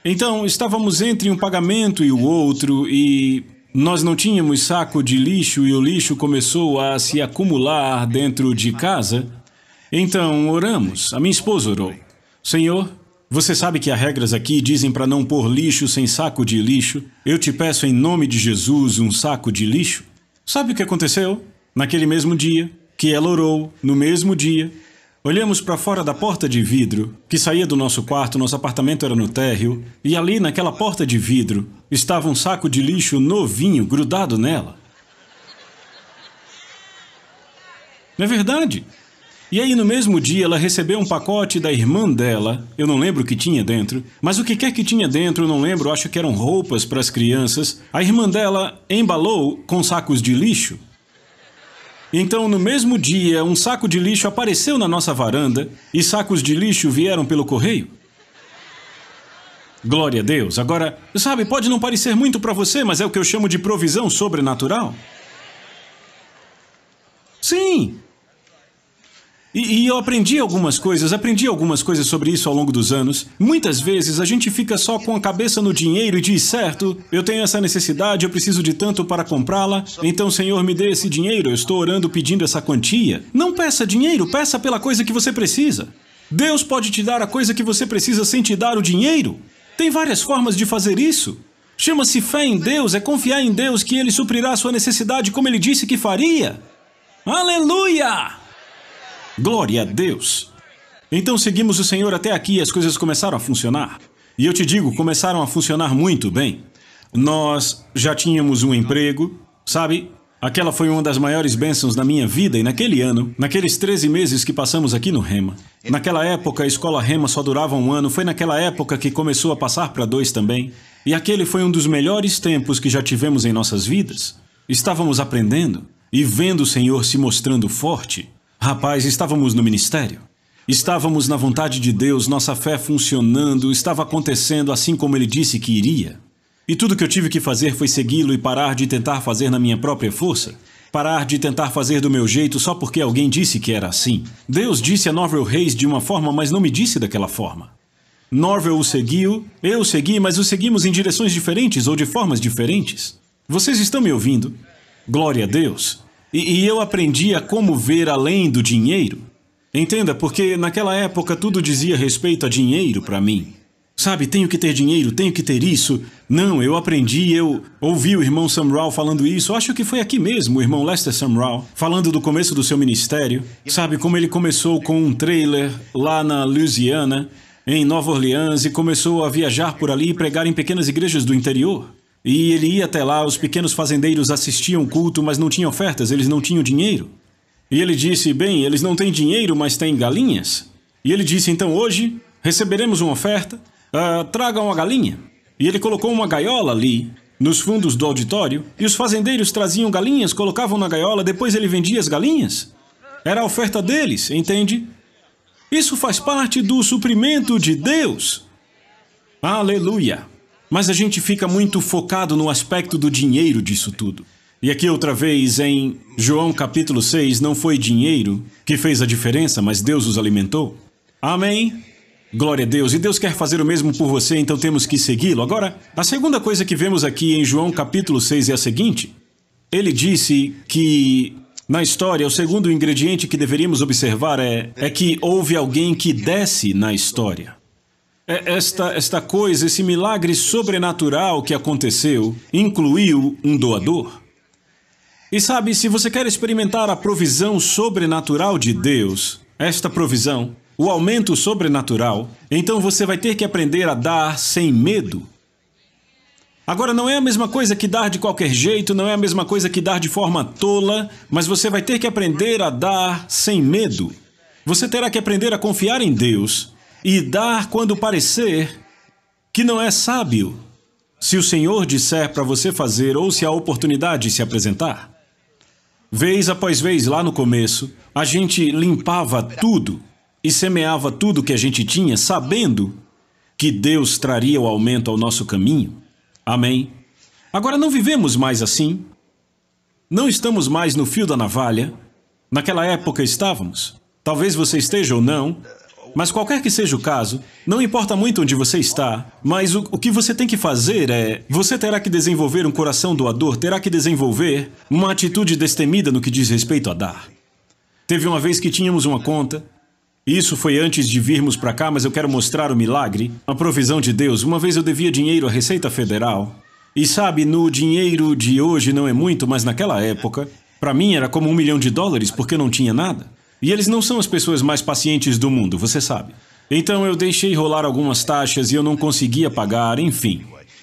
Então, estávamos entre um pagamento e o outro e nós não tínhamos saco de lixo e o lixo começou a se acumular dentro de casa. Então, oramos. A minha esposa orou. Senhor, você sabe que há regras aqui dizem para não pôr lixo sem saco de lixo. Eu te peço em nome de Jesus um saco de lixo. Sabe o que aconteceu? Naquele mesmo dia, que ela orou, no mesmo dia, olhamos para fora da porta de vidro, que saía do nosso quarto, nosso apartamento era no térreo, e ali naquela porta de vidro estava um saco de lixo novinho grudado nela. Não é verdade? E aí no mesmo dia ela recebeu um pacote da irmã dela, eu não lembro o que tinha dentro, mas o que quer que tinha dentro eu não lembro, acho que eram roupas para as crianças. A irmã dela embalou com sacos de lixo. Então, no mesmo dia, um saco de lixo apareceu na nossa varanda e sacos de lixo vieram pelo correio. Glória a Deus. Agora, sabe, pode não parecer muito para você, mas é o que eu chamo de provisão sobrenatural. Sim. E eu aprendi algumas coisas sobre isso ao longo dos anos. Muitas vezes a gente fica só com a cabeça no dinheiro e diz, certo, eu tenho essa necessidade, eu preciso de tanto para comprá-la, então Senhor me dê esse dinheiro, eu estou orando pedindo essa quantia. Não peça dinheiro, peça pela coisa que você precisa. Deus pode te dar a coisa que você precisa sem te dar o dinheiro. Tem várias formas de fazer isso. Chama-se fé em Deus, é confiar em Deus que Ele suprirá a sua necessidade como Ele disse que faria. Aleluia! Glória a Deus! Então seguimos o Senhor até aqui e as coisas começaram a funcionar. E eu te digo, começaram a funcionar muito bem. Nós já tínhamos um emprego, sabe? Aquela foi uma das maiores bênçãos da minha vida e naquele ano, naqueles 13 meses que passamos aqui no Rema. Naquela época a escola Rema só durava 1 ano, foi naquela época que começou a passar para 2 também. E aquele foi um dos melhores tempos que já tivemos em nossas vidas. Estávamos aprendendo e vendo o Senhor se mostrando forte. Rapaz, estávamos no ministério. Estávamos na vontade de Deus, nossa fé funcionando, estava acontecendo assim como Ele disse que iria. E tudo que eu tive que fazer foi segui-lo e parar de tentar fazer na minha própria força. parar de tentar fazer do meu jeito só porque alguém disse que era assim. Deus disse a Norvel Hayes de uma forma, mas não me disse daquela forma. Norvel o seguiu, eu o segui, mas o seguimos em direções diferentes ou de formas diferentes. Vocês estão me ouvindo? Glória a Deus. E eu aprendi a como ver além do dinheiro. Entenda, porque naquela época tudo dizia respeito a dinheiro para mim. Sabe, tenho que ter dinheiro, tenho que ter isso. Não, eu aprendi, eu ouvi o irmão Sumrall falando isso. Acho que foi aqui mesmo, o irmão Lester Sumrall, falando do começo do seu ministério. Sabe, como ele começou com um trailer lá na Louisiana, em Nova Orleans, e começou a viajar por ali e pregar em pequenas igrejas do interior. E ele ia até lá, os pequenos fazendeiros assistiam o culto, mas não tinham ofertas, eles não tinham dinheiro. E ele disse, bem, eles não têm dinheiro, mas têm galinhas. E ele disse, então hoje receberemos uma oferta, tragam uma galinha. E ele colocou uma gaiola ali, nos fundos do auditório, e os fazendeiros traziam galinhas, colocavam na gaiola, depois ele vendia as galinhas. Era a oferta deles, entende? Isso faz parte do suprimento de Deus. Aleluia! Mas a gente fica muito focado no aspecto do dinheiro disso tudo. E aqui outra vez em João capítulo 6, não foi dinheiro que fez a diferença, mas Deus os alimentou. Amém? Glória a Deus. E Deus quer fazer o mesmo por você, então temos que segui-lo. Agora, a segunda coisa que vemos aqui em João capítulo 6 é a seguinte. Ele disse que, na história, o segundo ingrediente que deveríamos observar é que houve alguém que desce na história. Esta coisa, esse milagre sobrenatural que aconteceu, incluiu um doador. E sabe, se você quer experimentar a provisão sobrenatural de Deus, esta provisão, o aumento sobrenatural, então você vai ter que aprender a dar sem medo. Agora, não é a mesma coisa que dar de qualquer jeito, não é a mesma coisa que dar de forma tola, mas você vai ter que aprender a dar sem medo. Você terá que aprender a confiar em Deus e dar quando parecer que não é sábio. Se o Senhor disser para você fazer ou se a oportunidade se apresentar. Vez após vez, lá no começo, a gente limpava tudo e semeava tudo que a gente tinha, sabendo que Deus traria o aumento ao nosso caminho. Amém? Agora não vivemos mais assim. Não estamos mais no fio da navalha. Naquela época estávamos. Talvez você esteja ou não. Mas qualquer que seja o caso, não importa muito onde você está, mas o que você tem que fazer é... Você terá que desenvolver um coração doador, terá que desenvolver uma atitude destemida no que diz respeito a dar. Teve uma vez que tínhamos uma conta, isso foi antes de virmos para cá, mas eu quero mostrar o milagre, a provisão de Deus. Uma vez eu devia dinheiro à Receita Federal, e sabe, no dinheiro de hoje não é muito, mas naquela época, para mim era como $1 milhão porque eu não tinha nada. E eles não são as pessoas mais pacientes do mundo, você sabe. Então eu deixei rolar algumas taxas e eu não conseguia pagar, enfim.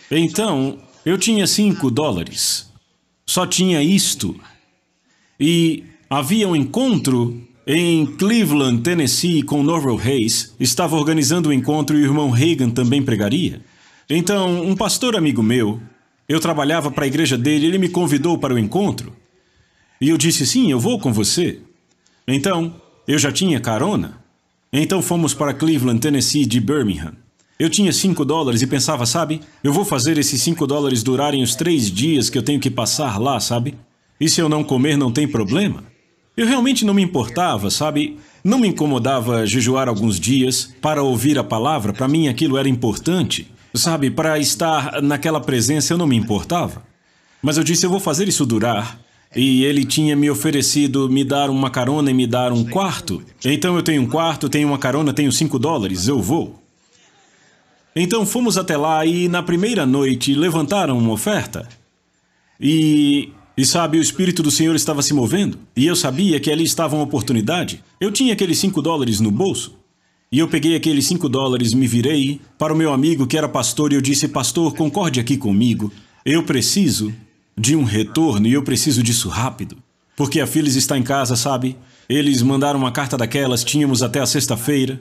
Então, eu tinha $5. Só tinha isto. E havia um encontro em Cleveland, Tennessee, com Norvel Hayes. Estava organizando o encontro e o irmão Reagan também pregaria. Então, um pastor amigo meu, eu trabalhava para a igreja dele, ele me convidou para o encontro. E eu disse, sim, eu vou com você. Então, eu já tinha carona. Então fomos para Cleveland, Tennessee, de Birmingham. Eu tinha $5 e pensava, sabe, eu vou fazer esses $5 durarem os 3 dias que eu tenho que passar lá, sabe? E se eu não comer, não tem problema. Eu realmente não me importava, sabe? Não me incomodava jejuar alguns dias para ouvir a palavra. Para mim aquilo era importante. Sabe, para estar naquela presença eu não me importava. Mas eu disse, eu vou fazer isso durar. E ele tinha me oferecido me dar uma carona e me dar um quarto. Então eu tenho um quarto, tenho uma carona, tenho $5, eu vou. Então fomos até lá e na primeira noite levantaram uma oferta. E sabe, o Espírito do Senhor estava se movendo. E eu sabia que ali estava uma oportunidade. Eu tinha aqueles $5 no bolso. E eu peguei aqueles $5, me virei para o meu amigo que era pastor e eu disse, pastor, concorde aqui comigo. Eu preciso de um retorno e eu preciso disso rápido. Porque a Phyllis está em casa, sabe? Eles mandaram uma carta daquelas, tínhamos até a sexta-feira.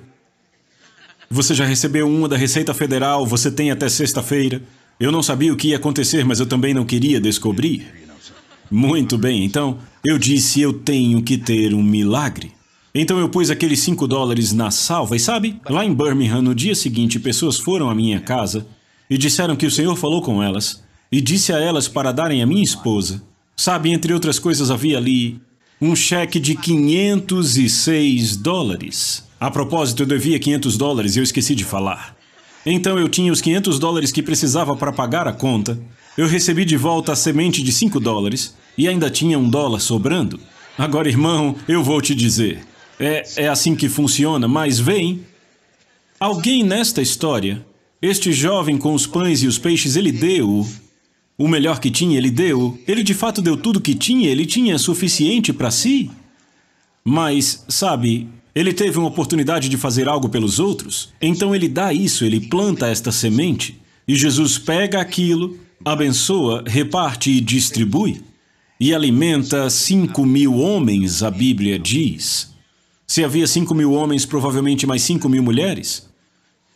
Você já recebeu uma da Receita Federal, você tem até sexta-feira. Eu não sabia o que ia acontecer, mas eu também não queria descobrir. Muito bem, então eu disse, eu tenho que ter um milagre. Então eu pus aqueles $5 na salva e sabe, lá em Birmingham, no dia seguinte, pessoas foram à minha casa e disseram que o Senhor falou com elas. E disse a elas para darem à minha esposa Sabe, entre outras coisas, havia ali um cheque de $506. A propósito, eu devia $500 e eu esqueci de falar. Então eu tinha os $500 que precisava para pagar a conta. Eu recebi de volta a semente de $5 e ainda tinha $1 sobrando. Agora, irmão, eu vou te dizer. É assim que funciona, mas vem. Alguém nesta história, este jovem com os pães e os peixes, ele deu o melhor que tinha, ele de fato deu tudo que tinha, ele tinha suficiente para si. Mas, sabe, ele teve uma oportunidade de fazer algo pelos outros, então ele dá isso, ele planta esta semente, e Jesus pega aquilo, abençoa, reparte e distribui, e alimenta 5.000 homens, a Bíblia diz. Se havia 5.000 homens, provavelmente mais 5.000 mulheres.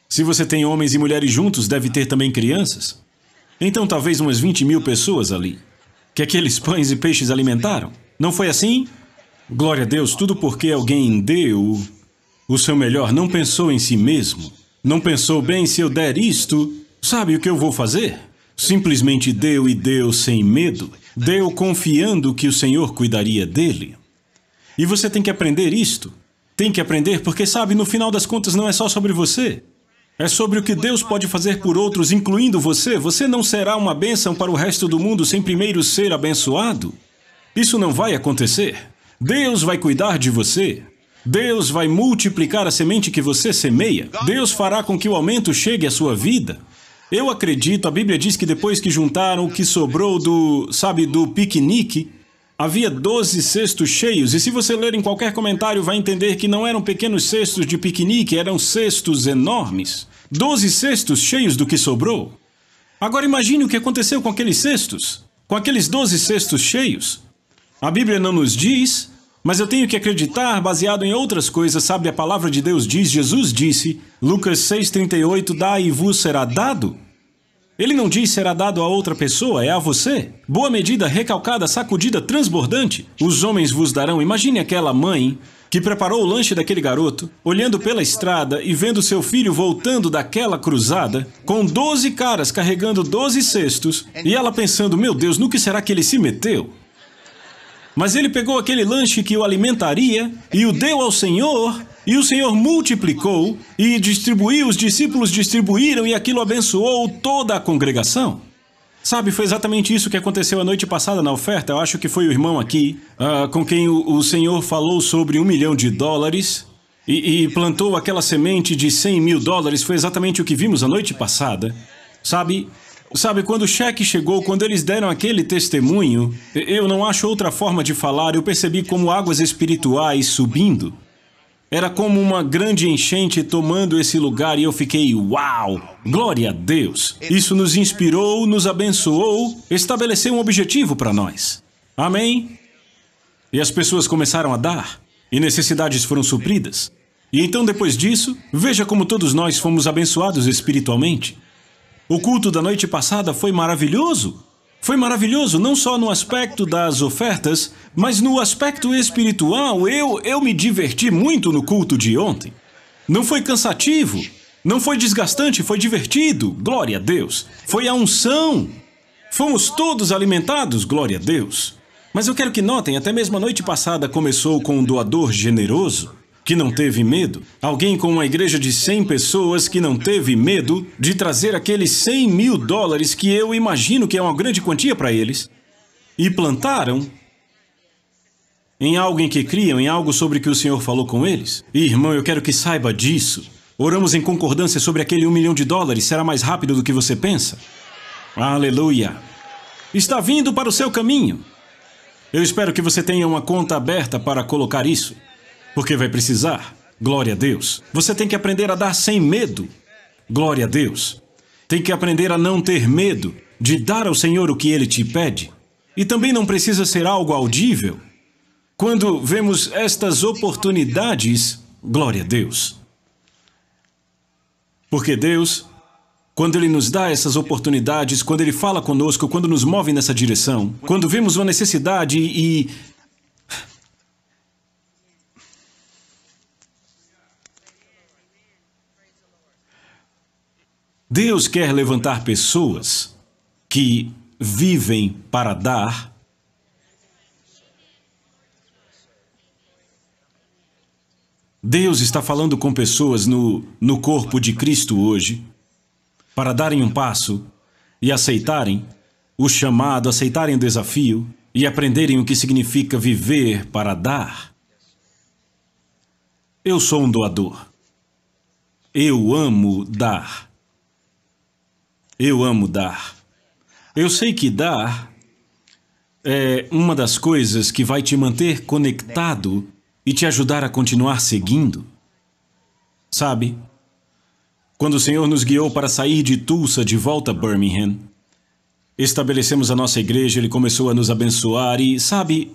Se você tem homens e mulheres juntos, deve ter também crianças. Então talvez umas 20.000 pessoas ali, que aqueles pães e peixes alimentaram. Não foi assim? Glória a Deus, tudo porque alguém deu o seu melhor, não pensou em si mesmo. Não pensou, bem, se eu der isto, sabe o que eu vou fazer? Simplesmente deu e deu sem medo. Deu confiando que o Senhor cuidaria dele. E você tem que aprender isto. Tem que aprender porque, sabe, no final das contas não é só sobre você. É sobre o que Deus pode fazer por outros, incluindo você. Você não será uma bênção para o resto do mundo sem primeiro ser abençoado. Isso não vai acontecer. Deus vai cuidar de você. Deus vai multiplicar a semente que você semeia. Deus fará com que o aumento chegue à sua vida. Eu acredito, a Bíblia diz que depois que juntaram o que sobrou do piquenique, havia 12 cestos cheios, e se você ler em qualquer comentário vai entender que não eram pequenos cestos de piquenique, eram cestos enormes. 12 cestos cheios do que sobrou. Agora imagine o que aconteceu com aqueles cestos, com aqueles 12 cestos cheios. A Bíblia não nos diz, mas eu tenho que acreditar baseado em outras coisas, sabe? A palavra de Deus diz, Jesus disse, Lucas 6,38, dai e vos será dado. Ele não diz será dado a outra pessoa, é a você. Boa medida, recalcada, sacudida, transbordante. Os homens vos darão. Imagine aquela mãe que preparou o lanche daquele garoto, olhando pela estrada e vendo seu filho voltando daquela cruzada, com 12 caras carregando 12 cestos, e ela pensando, meu Deus, no que será que ele se meteu? Mas ele pegou aquele lanche que o alimentaria e o deu ao Senhor, e o Senhor multiplicou e distribuiu, os discípulos distribuíram e aquilo abençoou toda a congregação. Sabe, foi exatamente isso que aconteceu a noite passada na oferta. Eu acho que foi o irmão aqui, com quem o Senhor falou sobre $1 milhão e plantou aquela semente de $100.000. Foi exatamente o que vimos a noite passada. Sabe, quando o cheque chegou, quando eles deram aquele testemunho, eu não acho outra forma de falar, eu percebi como águas espirituais subindo. Era como uma grande enchente tomando esse lugar e eu fiquei, uau, glória a Deus. Isso nos inspirou, nos abençoou, estabeleceu um objetivo para nós. Amém? E as pessoas começaram a dar, e necessidades foram supridas. E então depois disso, veja como todos nós fomos abençoados espiritualmente. O culto da noite passada foi maravilhoso. Foi maravilhoso não só no aspecto das ofertas, mas no aspecto espiritual. Eu me diverti muito no culto de ontem. Não foi cansativo, não foi desgastante, foi divertido, glória a Deus. Foi a unção. Fomos todos alimentados, glória a Deus. Mas eu quero que notem, até mesmo a noite passada começou com um doador generoso, que não teve medo. Alguém com uma igreja de 100 pessoas que não teve medo de trazer aqueles $100.000, que eu imagino que é uma grande quantia para eles, e plantaram em algo em que criam, em algo sobre que o Senhor falou com eles. E, irmão, eu quero que saiba disso. Oramos em concordância sobre aquele $1 milhão. Será mais rápido do que você pensa. Aleluia. Está vindo para o seu caminho. Eu espero que você tenha uma conta aberta para colocar isso. Porque vai precisar. Glória a Deus. Você tem que aprender a dar sem medo. Glória a Deus. Tem que aprender a não ter medo de dar ao Senhor o que Ele te pede. E também não precisa ser algo audível. Quando vemos estas oportunidades, glória a Deus. Porque Deus, quando Ele nos dá essas oportunidades, quando Ele fala conosco, quando nos move nessa direção, quando vemos uma necessidade e Deus quer levantar pessoas que vivem para dar Deus está falando com pessoas no corpo de Cristo hoje para darem um passo e aceitarem o chamado, aceitarem o desafio e aprenderem o que significa viver para dar. Eu sou um doador. Eu amo dar. Eu amo dar. Eu sei que dar é uma das coisas que vai te manter conectado e te ajudar a continuar seguindo. Sabe? Quando o Senhor nos guiou para sair de Tulsa de volta a Birmingham, estabelecemos a nossa igreja, Ele começou a nos abençoar e, sabe,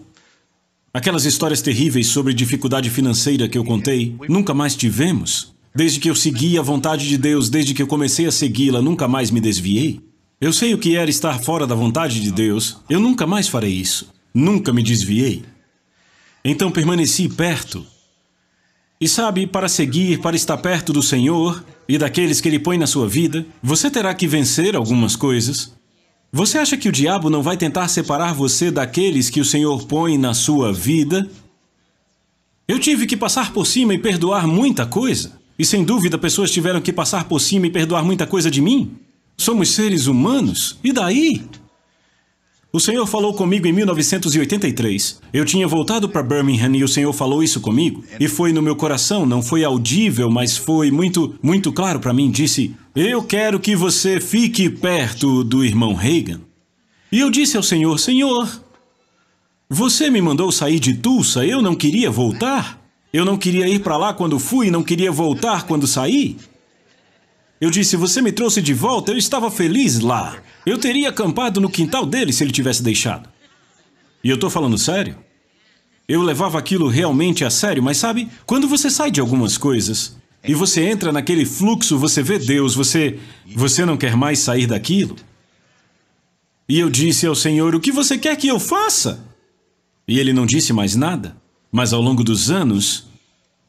aquelas histórias terríveis sobre dificuldade financeira que eu contei, nunca mais tivemos. Desde que eu segui a vontade de Deus, desde que eu comecei a segui-la, nunca mais me desviei. Eu sei o que era estar fora da vontade de Deus. Eu nunca mais farei isso. Nunca me desviei. Então permaneci perto. E sabe, para seguir, para estar perto do Senhor e daqueles que Ele põe na sua vida, você terá que vencer algumas coisas. Você acha que o diabo não vai tentar separar você daqueles que o Senhor põe na sua vida? Eu tive que passar por cima e perdoar muita coisa. E sem dúvida pessoas tiveram que passar por cima e perdoar muita coisa de mim. Somos seres humanos. E daí? O Senhor falou comigo em 1983. Eu tinha voltado para Birmingham e o Senhor falou isso comigo. E foi no meu coração, não foi audível, mas foi muito claro para mim. Disse, eu quero que você fique perto do irmão Reagan. E eu disse ao Senhor, Senhor, você me mandou sair de Tulsa, eu não queria voltar. Eu não queria ir para lá quando fui, não queria voltar quando saí. Eu disse, você me trouxe de volta, eu estava feliz lá. Eu teria acampado no quintal dele se ele tivesse deixado. E eu estou falando sério. Eu levava aquilo realmente a sério, mas sabe, quando você sai de algumas coisas e você entra naquele fluxo, você vê Deus, você não quer mais sair daquilo. E eu disse ao Senhor, o que você quer que eu faça? E Ele não disse mais nada. Mas ao longo dos anos,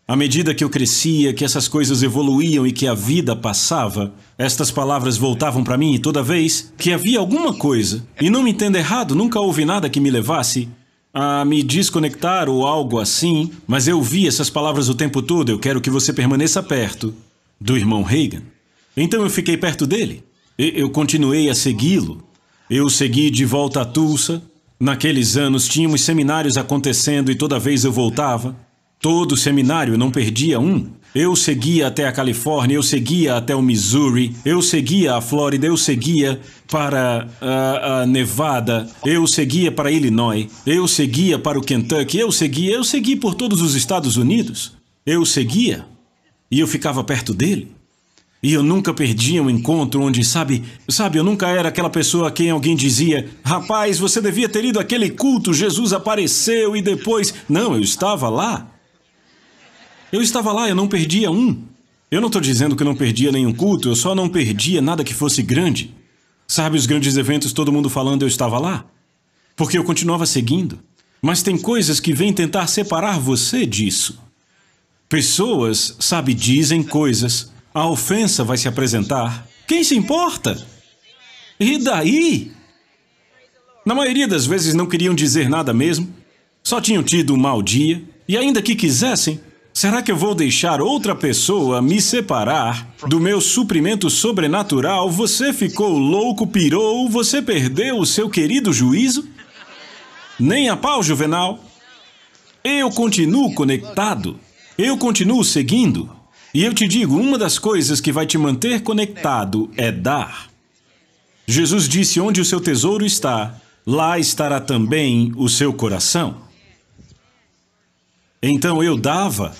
à medida que eu crescia, que essas coisas evoluíam e que a vida passava, estas palavras voltavam para mim e toda vez que havia alguma coisa, e não me entenda errado, nunca houve nada que me levasse a me desconectar ou algo assim, mas eu vi essas palavras o tempo todo, eu quero que você permaneça perto do irmão Reagan. Então eu fiquei perto dele, eu continuei a segui-lo, eu segui de volta a Tulsa. Naqueles anos tínhamos seminários acontecendo e toda vez eu voltava. Todo seminário, eu não perdia um. Eu seguia até a Califórnia, eu seguia até o Missouri, eu seguia a Flórida, eu seguia para a Nevada, eu seguia para Illinois, eu seguia para o Kentucky, eu segui por todos os Estados Unidos. Eu seguia e eu ficava perto dele. E eu nunca perdia um encontro onde, sabe, eu nunca era aquela pessoa a quem alguém dizia, rapaz, você devia ter ido àquele culto, Jesus apareceu e depois... Não, eu estava lá. Eu estava lá, eu não perdia um. Eu não estou dizendo que eu não perdia nenhum culto, eu só não perdia nada que fosse grande. Sabe, os grandes eventos, todo mundo falando, eu estava lá. Porque eu continuava seguindo. Mas tem coisas que vêm tentar separar você disso. Pessoas, sabe, dizem coisas... A ofensa vai se apresentar. Quem se importa? E daí? Na maioria das vezes não queriam dizer nada mesmo. Só tinham tido um mau dia. E ainda que quisessem, será que eu vou deixar outra pessoa me separar do meu suprimento sobrenatural? Você ficou louco, pirou, você perdeu o seu querido juízo? Nem a pau, Juvenal. Eu continuo conectado. Eu continuo seguindo. E eu te digo, uma das coisas que vai te manter conectado é dar. Jesus disse, onde o seu tesouro está, lá estará também o seu coração. Então eu dava.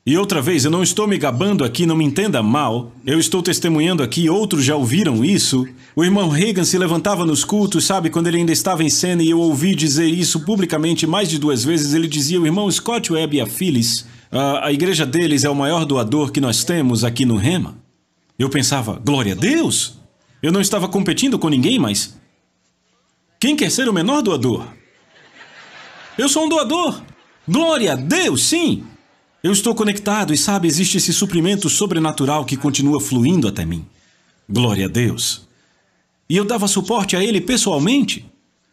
E outra vez, eu não estou me gabando aqui, não me entenda mal. Eu estou testemunhando aqui, outros já ouviram isso. O irmão Reagan se levantava nos cultos, sabe, quando ele ainda estava em cena, e eu ouvi dizer isso publicamente mais de 2 vezes. Ele dizia, o irmão Scott Webb e a Phyllis, a igreja deles é o maior doador que nós temos aqui no Rema. Eu pensava, glória a Deus! Eu não estava competindo com ninguém, mas... Quem quer ser o menor doador? Eu sou um doador! Glória a Deus, sim! Eu estou conectado e, sabe, existe esse suprimento sobrenatural que continua fluindo até mim. Glória a Deus! E eu dava suporte a ele pessoalmente.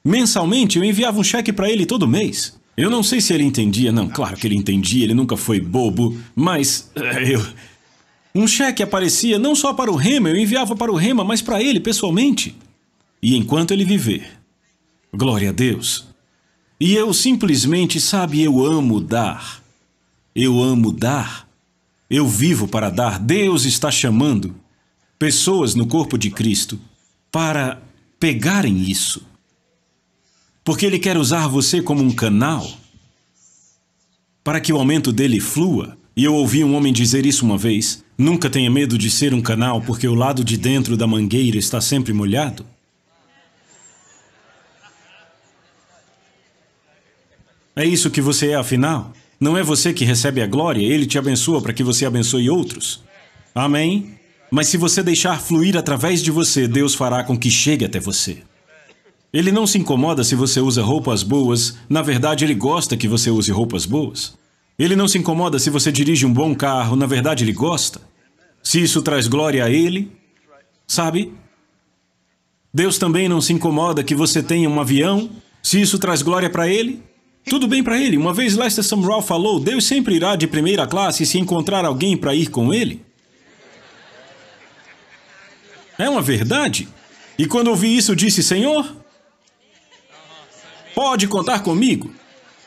Mensalmente, eu enviava um cheque para ele todo mês. Eu não sei se ele entendia, não, claro que ele entendia, ele nunca foi bobo, mas um cheque aparecia não só para o Rema, eu enviava para o Rema, mas para ele pessoalmente. E enquanto ele viver, glória a Deus. E eu simplesmente, sabe, eu amo dar. Eu amo dar. Eu vivo para dar. Deus está chamando pessoas no corpo de Cristo para pegarem isso. Porque Ele quer usar você como um canal para que o aumento dele flua. E eu ouvi um homem dizer isso uma vez: nunca tenha medo de ser um canal, porque o lado de dentro da mangueira está sempre molhado. É isso que você é, afinal. Não é você que recebe a glória, Ele te abençoa para que você abençoe outros. Amém? Mas se você deixar fluir através de você, Deus fará com que chegue até você. Ele não se incomoda se você usa roupas boas. Na verdade, Ele gosta que você use roupas boas. Ele não se incomoda se você dirige um bom carro. Na verdade, Ele gosta. Se isso traz glória a Ele, sabe? Deus também não se incomoda que você tenha um avião. Se isso traz glória para Ele, tudo bem para Ele. Uma vez Lester Sumrall falou: Deus sempre irá de primeira classe se encontrar alguém para ir com Ele. É uma verdade. E quando ouvi isso, disse: Senhor, pode contar comigo.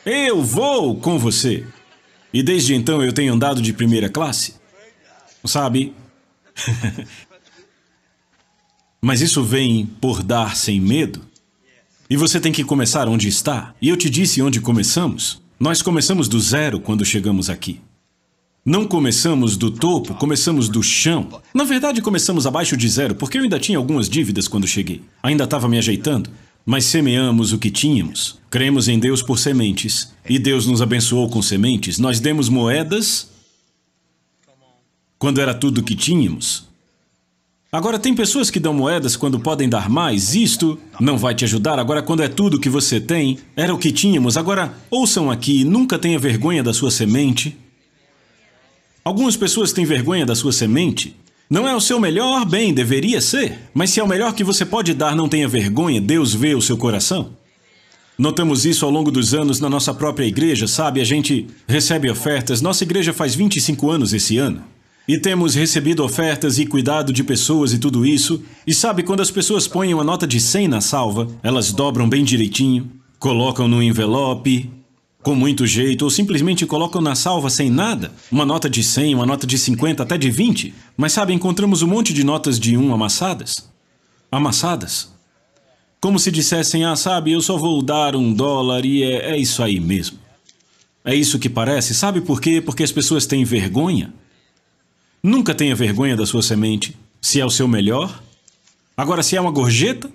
Eu vou com você. E desde então eu tenho andado de primeira classe. Sabe? Mas isso vem por dar sem medo. E você tem que começar onde está. E eu te disse onde começamos. Nós começamos do zero quando chegamos aqui. Não começamos do topo, começamos do chão. Na verdade, começamos abaixo de zero, porque eu ainda tinha algumas dívidas quando cheguei. Ainda estava me ajeitando. Mas semeamos o que tínhamos. Cremos em Deus por sementes. E Deus nos abençoou com sementes. Nós demos moedas quando era tudo o que tínhamos. Agora, tem pessoas que dão moedas quando podem dar mais. Isto não vai te ajudar. Agora, quando é tudo que você tem, era o que tínhamos. Agora, ouçam aqui, nunca tenha vergonha da sua semente. Algumas pessoas têm vergonha da sua semente. Não é o seu melhor? Bem, deveria ser. Mas se é o melhor que você pode dar, não tenha vergonha. Deus vê o seu coração. Notamos isso ao longo dos anos na nossa própria igreja, sabe? A gente recebe ofertas. Nossa igreja faz 25 anos esse ano. E temos recebido ofertas e cuidado de pessoas e tudo isso. E sabe, quando as pessoas põem uma nota de 100 na salva, elas dobram bem direitinho, colocam no envelope com muito jeito, ou simplesmente colocam na salva sem nada. Uma nota de 100, uma nota de 50, até de 20. Mas sabe, encontramos um monte de notas de 1 amassadas. Amassadas. Como se dissessem: ah, sabe, eu só vou dar $1 e é isso aí mesmo. É isso que parece. Sabe por quê? Porque as pessoas têm vergonha. Nunca tenha vergonha da sua semente, se é o seu melhor. Agora, se é uma gorjeta,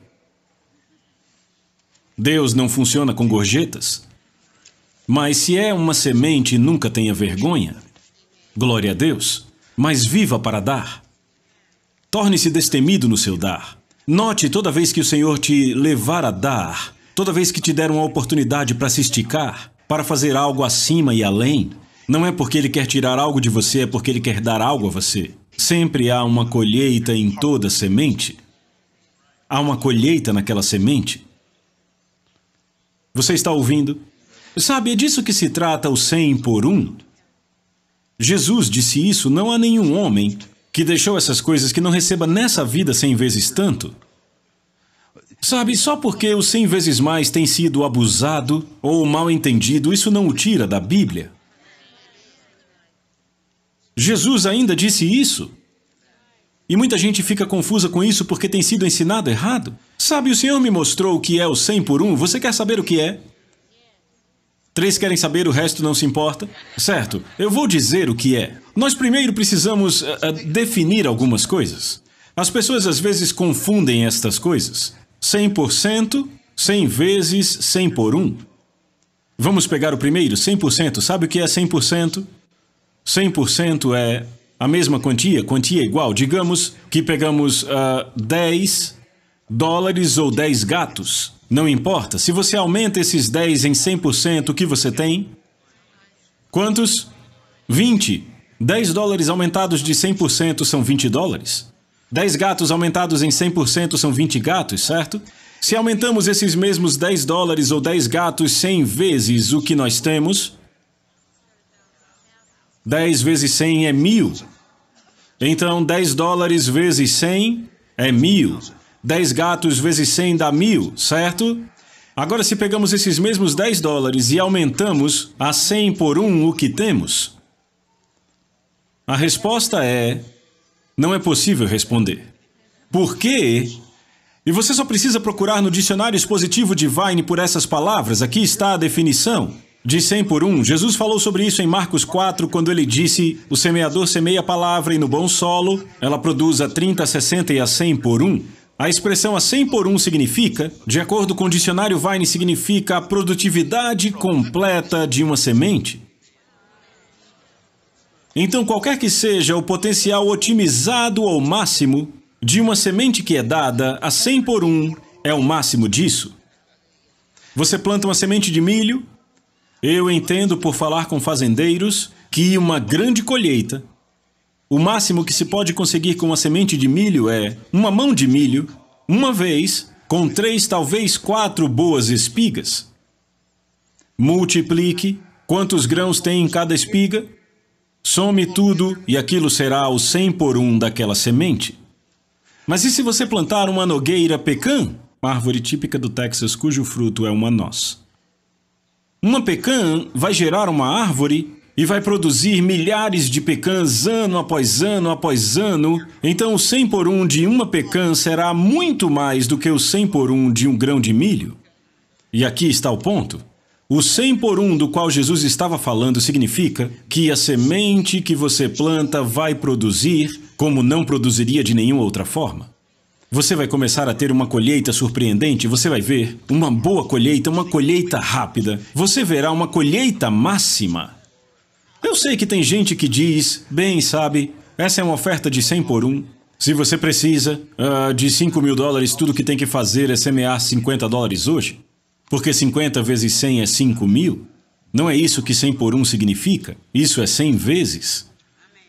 Deus não funciona com gorjetas. Mas se é uma semente, nunca tenha vergonha. Glória a Deus. Mas viva para dar. Torne-se destemido no seu dar. Note toda vez que o Senhor te levar a dar, toda vez que te der uma oportunidade para se esticar, para fazer algo acima e além, não é porque Ele quer tirar algo de você, é porque Ele quer dar algo a você. Sempre há uma colheita em toda semente. Há uma colheita naquela semente. Você está ouvindo? Sabe, é disso que se trata o 100 por 1. Jesus disse isso: não há nenhum homem que deixou essas coisas que não receba nessa vida 100 vezes tanto. Sabe, só porque o 100 vezes mais tem sido abusado ou mal entendido, isso não o tira da Bíblia. Jesus ainda disse isso. E muita gente fica confusa com isso porque tem sido ensinado errado. Sabe, o Senhor me mostrou o que é o 100 por 1. Você quer saber o que é? 3 querem saber, o resto não se importa? Certo, eu vou dizer o que é. Nós primeiro precisamos definir algumas coisas. As pessoas às vezes confundem estas coisas. 100%, 100 vezes 100 por 1. Vamos pegar o primeiro, 100%. Sabe o que é 100%? 100% é a mesma quantia igual. Digamos que pegamos $10 ou 10 gatos. Não importa. Se você aumenta esses 10 em 100%, o que você tem? Quantos? 20. $10 aumentados de 100% são $20. 10 gatos aumentados em 100% são 20 gatos, certo? Se aumentamos esses mesmos 10 dólares ou 10 gatos 100 vezes o que nós temos, 10 vezes 100 é 1.000. Então, 10 dólares vezes 100 é 1.000. 10 gatos vezes 100 dá 1.000, certo? Agora, se pegamos esses mesmos 10 dólares e aumentamos a 100 por 1 o que temos, a resposta é: não é possível responder. Por quê? E você só precisa procurar no dicionário expositivo de Vine por essas palavras. Aqui está a definição de 100 por 1. Jesus falou sobre isso em Marcos 4, quando ele disse: o semeador semeia a palavra e no bom solo ela produz a 30, a 60 e a 100 por 1. A expressão a 100 por 1 significa, de acordo com o dicionário Vine, significa a produtividade completa de uma semente. Então, qualquer que seja o potencial otimizado ao máximo de uma semente que é dada, a 100 por 1 é o máximo disso. Você planta uma semente de milho. Eu entendo, por falar com fazendeiros, que uma grande colheita, o máximo que se pode conseguir com uma semente de milho é uma mão de milho, uma vez, com 3, talvez 4 boas espigas. Multiplique quantos grãos tem em cada espiga, some tudo e aquilo será o 100 por 1 daquela semente. Mas e se você plantar uma nogueira pecan, árvore típica do Texas cujo fruto é uma noz? Uma pecan vai gerar uma árvore e vai produzir milhares de pecãs ano após ano após ano. Então o 100 por 1 de uma pecan será muito mais do que o 100 por 1 de um grão de milho. E aqui está o ponto. O 100 por 1 do qual Jesus estava falando significa que a semente que você planta vai produzir como não produziria de nenhuma outra forma. Você vai começar a ter uma colheita surpreendente, você vai ver uma boa colheita, uma colheita rápida. Você verá uma colheita máxima. Eu sei que tem gente que diz, bem, sabe, essa é uma oferta de 100 por 1. Se você precisa de 5 mil dólares, tudo que tem que fazer é semear 50 dólares hoje. Porque 50 vezes 100 é 5 mil. Não é isso que 100 por 1 significa. Isso é 100 vezes.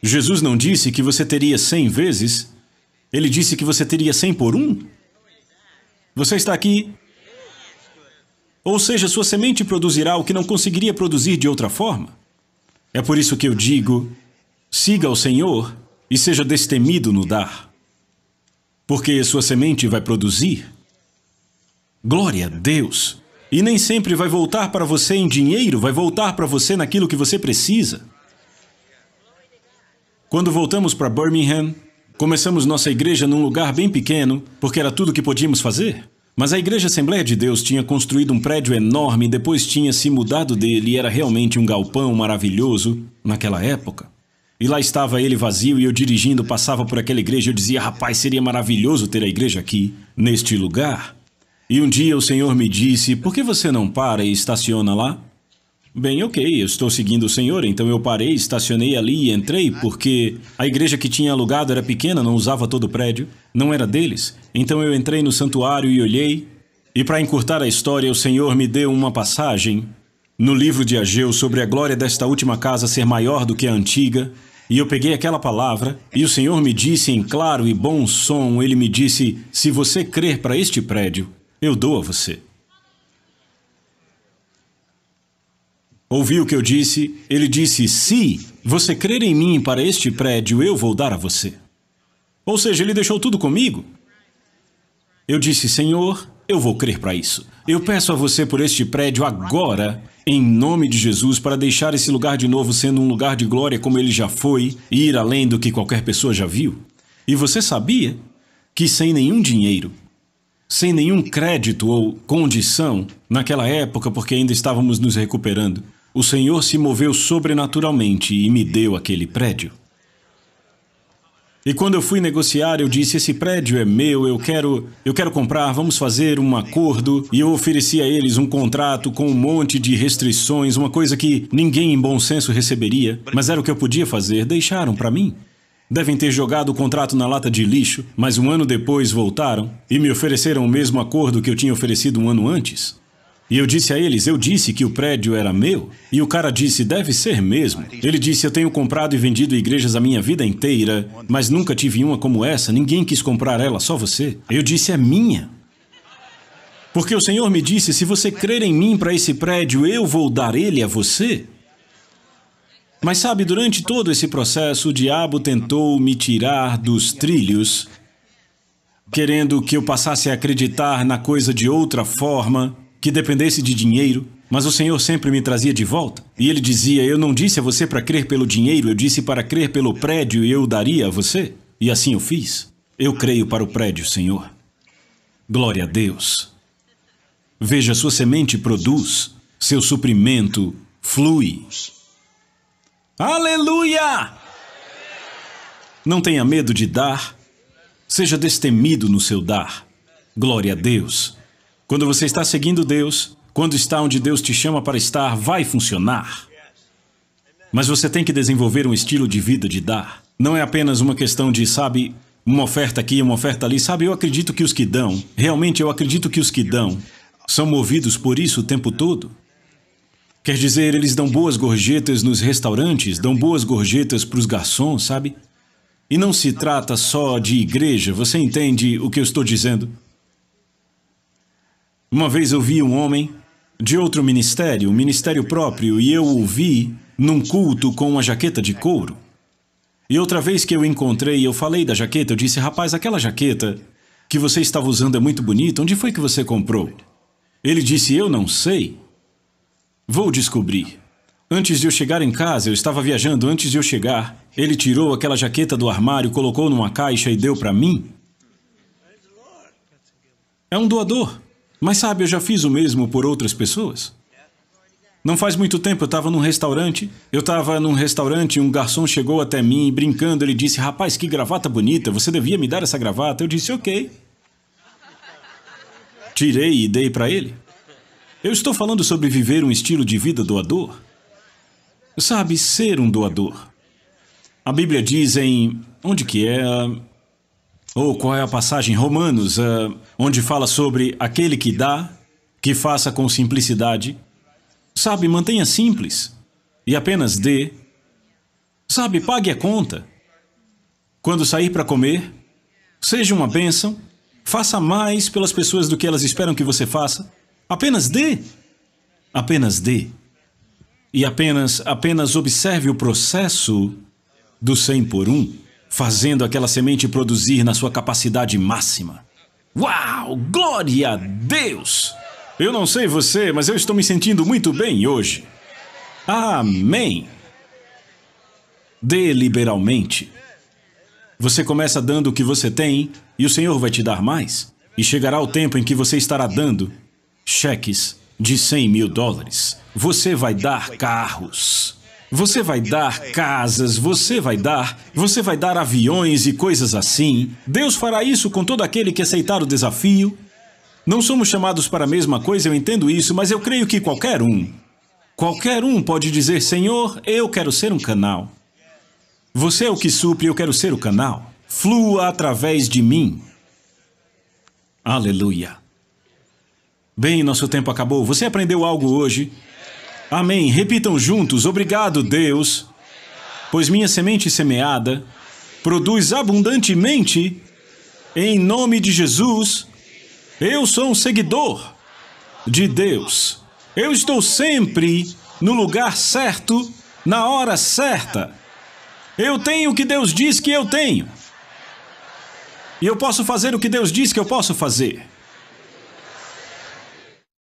Jesus não disse que você teria 100 vezes. Ele disse que você teria 100 por 1. Você está aqui? Ou seja, sua semente produzirá o que não conseguiria produzir de outra forma. É por isso que eu digo, siga o Senhor e seja destemido no dar. Porque sua semente vai produzir. Glória a Deus! E nem sempre vai voltar para você em dinheiro, vai voltar para você naquilo que você precisa. Quando voltamos para Birmingham, começamos nossa igreja num lugar bem pequeno, porque era tudo que podíamos fazer. Mas a Igreja Assembleia de Deus tinha construído um prédio enorme e depois tinha se mudado dele e era realmente um galpão maravilhoso naquela época. E lá estava ele vazio e eu dirigindo passava por aquela igreja e eu dizia, rapaz, seria maravilhoso ter a igreja aqui, neste lugar. E um dia o Senhor me disse, por que você não para e estaciona lá? Bem, ok, eu estou seguindo o Senhor, então eu parei, estacionei ali e entrei, porque a igreja que tinha alugado era pequena, não usava todo o prédio, não era deles. Então eu entrei no santuário e olhei, e para encurtar a história, o Senhor me deu uma passagem no livro de Ageu sobre a glória desta última casa ser maior do que a antiga, e eu peguei aquela palavra, e o Senhor me disse em claro e bom som, ele me disse, se você crer para este prédio, eu dou a você. Ouviu o que eu disse? Ele disse, se você crer em mim para este prédio, eu vou dar a você. Ou seja, ele deixou tudo comigo. Eu disse, Senhor, eu vou crer para isso. Eu peço a você por este prédio agora, em nome de Jesus, para deixar esse lugar de novo sendo um lugar de glória como ele já foi, e ir além do que qualquer pessoa já viu. E você sabia que sem nenhum dinheiro, sem nenhum crédito ou condição, naquela época, porque ainda estávamos nos recuperando, o Senhor se moveu sobrenaturalmente e me deu aquele prédio. E quando eu fui negociar, eu disse, esse prédio é meu, eu quero comprar, vamos fazer um acordo. E eu ofereci a eles um contrato com um monte de restrições, uma coisa que ninguém em bom senso receberia, mas era o que eu podia fazer, deixaram para mim. Devem ter jogado o contrato na lata de lixo, mas um ano depois voltaram e me ofereceram o mesmo acordo que eu tinha oferecido um ano antes. E eu disse a eles, eu disse que o prédio era meu. E o cara disse, deve ser mesmo. Ele disse, eu tenho comprado e vendido igrejas a minha vida inteira, mas nunca tive uma como essa, ninguém quis comprar ela, só você. Eu disse, é minha. Porque o Senhor me disse, se você crer em mim para esse prédio, eu vou dar ele a você. Mas sabe, durante todo esse processo, o diabo tentou me tirar dos trilhos, querendo que eu passasse a acreditar na coisa de outra forma, que dependesse de dinheiro. Mas o Senhor sempre me trazia de volta. E Ele dizia, eu não disse a você para crer pelo dinheiro, eu disse para crer pelo prédio e eu daria a você. E assim eu fiz. Eu creio para o prédio, Senhor. Glória a Deus. Veja, sua semente produz, seu suprimento flui. Aleluia! Não tenha medo de dar. Seja destemido no seu dar. Glória a Deus. Quando você está seguindo Deus, quando está onde Deus te chama para estar, vai funcionar. Mas você tem que desenvolver um estilo de vida de dar. Não é apenas uma questão de, sabe, uma oferta aqui, uma oferta ali. Sabe, eu acredito que os que dão, realmente eu acredito que os que dão, são movidos por isso o tempo todo. Quer dizer, eles dão boas gorjetas nos restaurantes, dão boas gorjetas para os garçons, sabe? E não se trata só de igreja, você entende o que eu estou dizendo? Uma vez eu vi um homem de outro ministério, um ministério próprio, e eu o vi num culto com uma jaqueta de couro. E outra vez que eu encontrei, eu falei da jaqueta, eu disse, rapaz, aquela jaqueta que você estava usando é muito bonita, onde foi que você comprou? Ele disse, eu não sei. Vou descobrir. Antes de eu chegar em casa, eu estava viajando, antes de eu chegar, ele tirou aquela jaqueta do armário, colocou numa caixa e deu para mim. É um doador. Mas sabe, eu já fiz o mesmo por outras pessoas. Não faz muito tempo eu estava num restaurante. E um garçom chegou até mim, brincando, ele disse, rapaz, que gravata bonita, você devia me dar essa gravata. Eu disse, ok. Tirei e dei para ele. Eu estou falando sobre viver um estilo de vida doador. Sabe, ser um doador. A Bíblia diz em... Onde que é? Qual é a passagem? Romanos, onde fala sobre aquele que dá, que faça com simplicidade. Sabe, mantenha simples. E apenas dê. Sabe, pague a conta. Quando sair para comer, seja uma bênção. Faça mais pelas pessoas do que elas esperam que você faça. Apenas dê. Apenas dê. E apenas observe o processo do 100 por 1, fazendo aquela semente produzir na sua capacidade máxima. Uau! Glória a Deus! Eu não sei você, mas eu estou me sentindo muito bem hoje. Amém! Dê liberalmente. Você começa dando o que você tem e o Senhor vai te dar mais. E chegará o tempo em que você estará dando cheques de 100 mil dólares. Você vai dar carros. Você vai dar casas, você vai dar aviões e coisas assim. Deus fará isso com todo aquele que aceitar o desafio. Não somos chamados para a mesma coisa, eu entendo isso, mas eu creio que qualquer um pode dizer, Senhor, eu quero ser um canal. Você é o que supre, eu quero ser o canal. Flua através de mim. Aleluia. Bem, nosso tempo acabou. Você aprendeu algo hoje? Amém. Repitam juntos. Obrigado, Deus, pois minha semente semeada produz abundantemente. Em nome de Jesus, eu sou um seguidor de Deus. Eu estou sempre no lugar certo, na hora certa. Eu tenho o que Deus diz que eu tenho. E eu posso fazer o que Deus diz que eu posso fazer.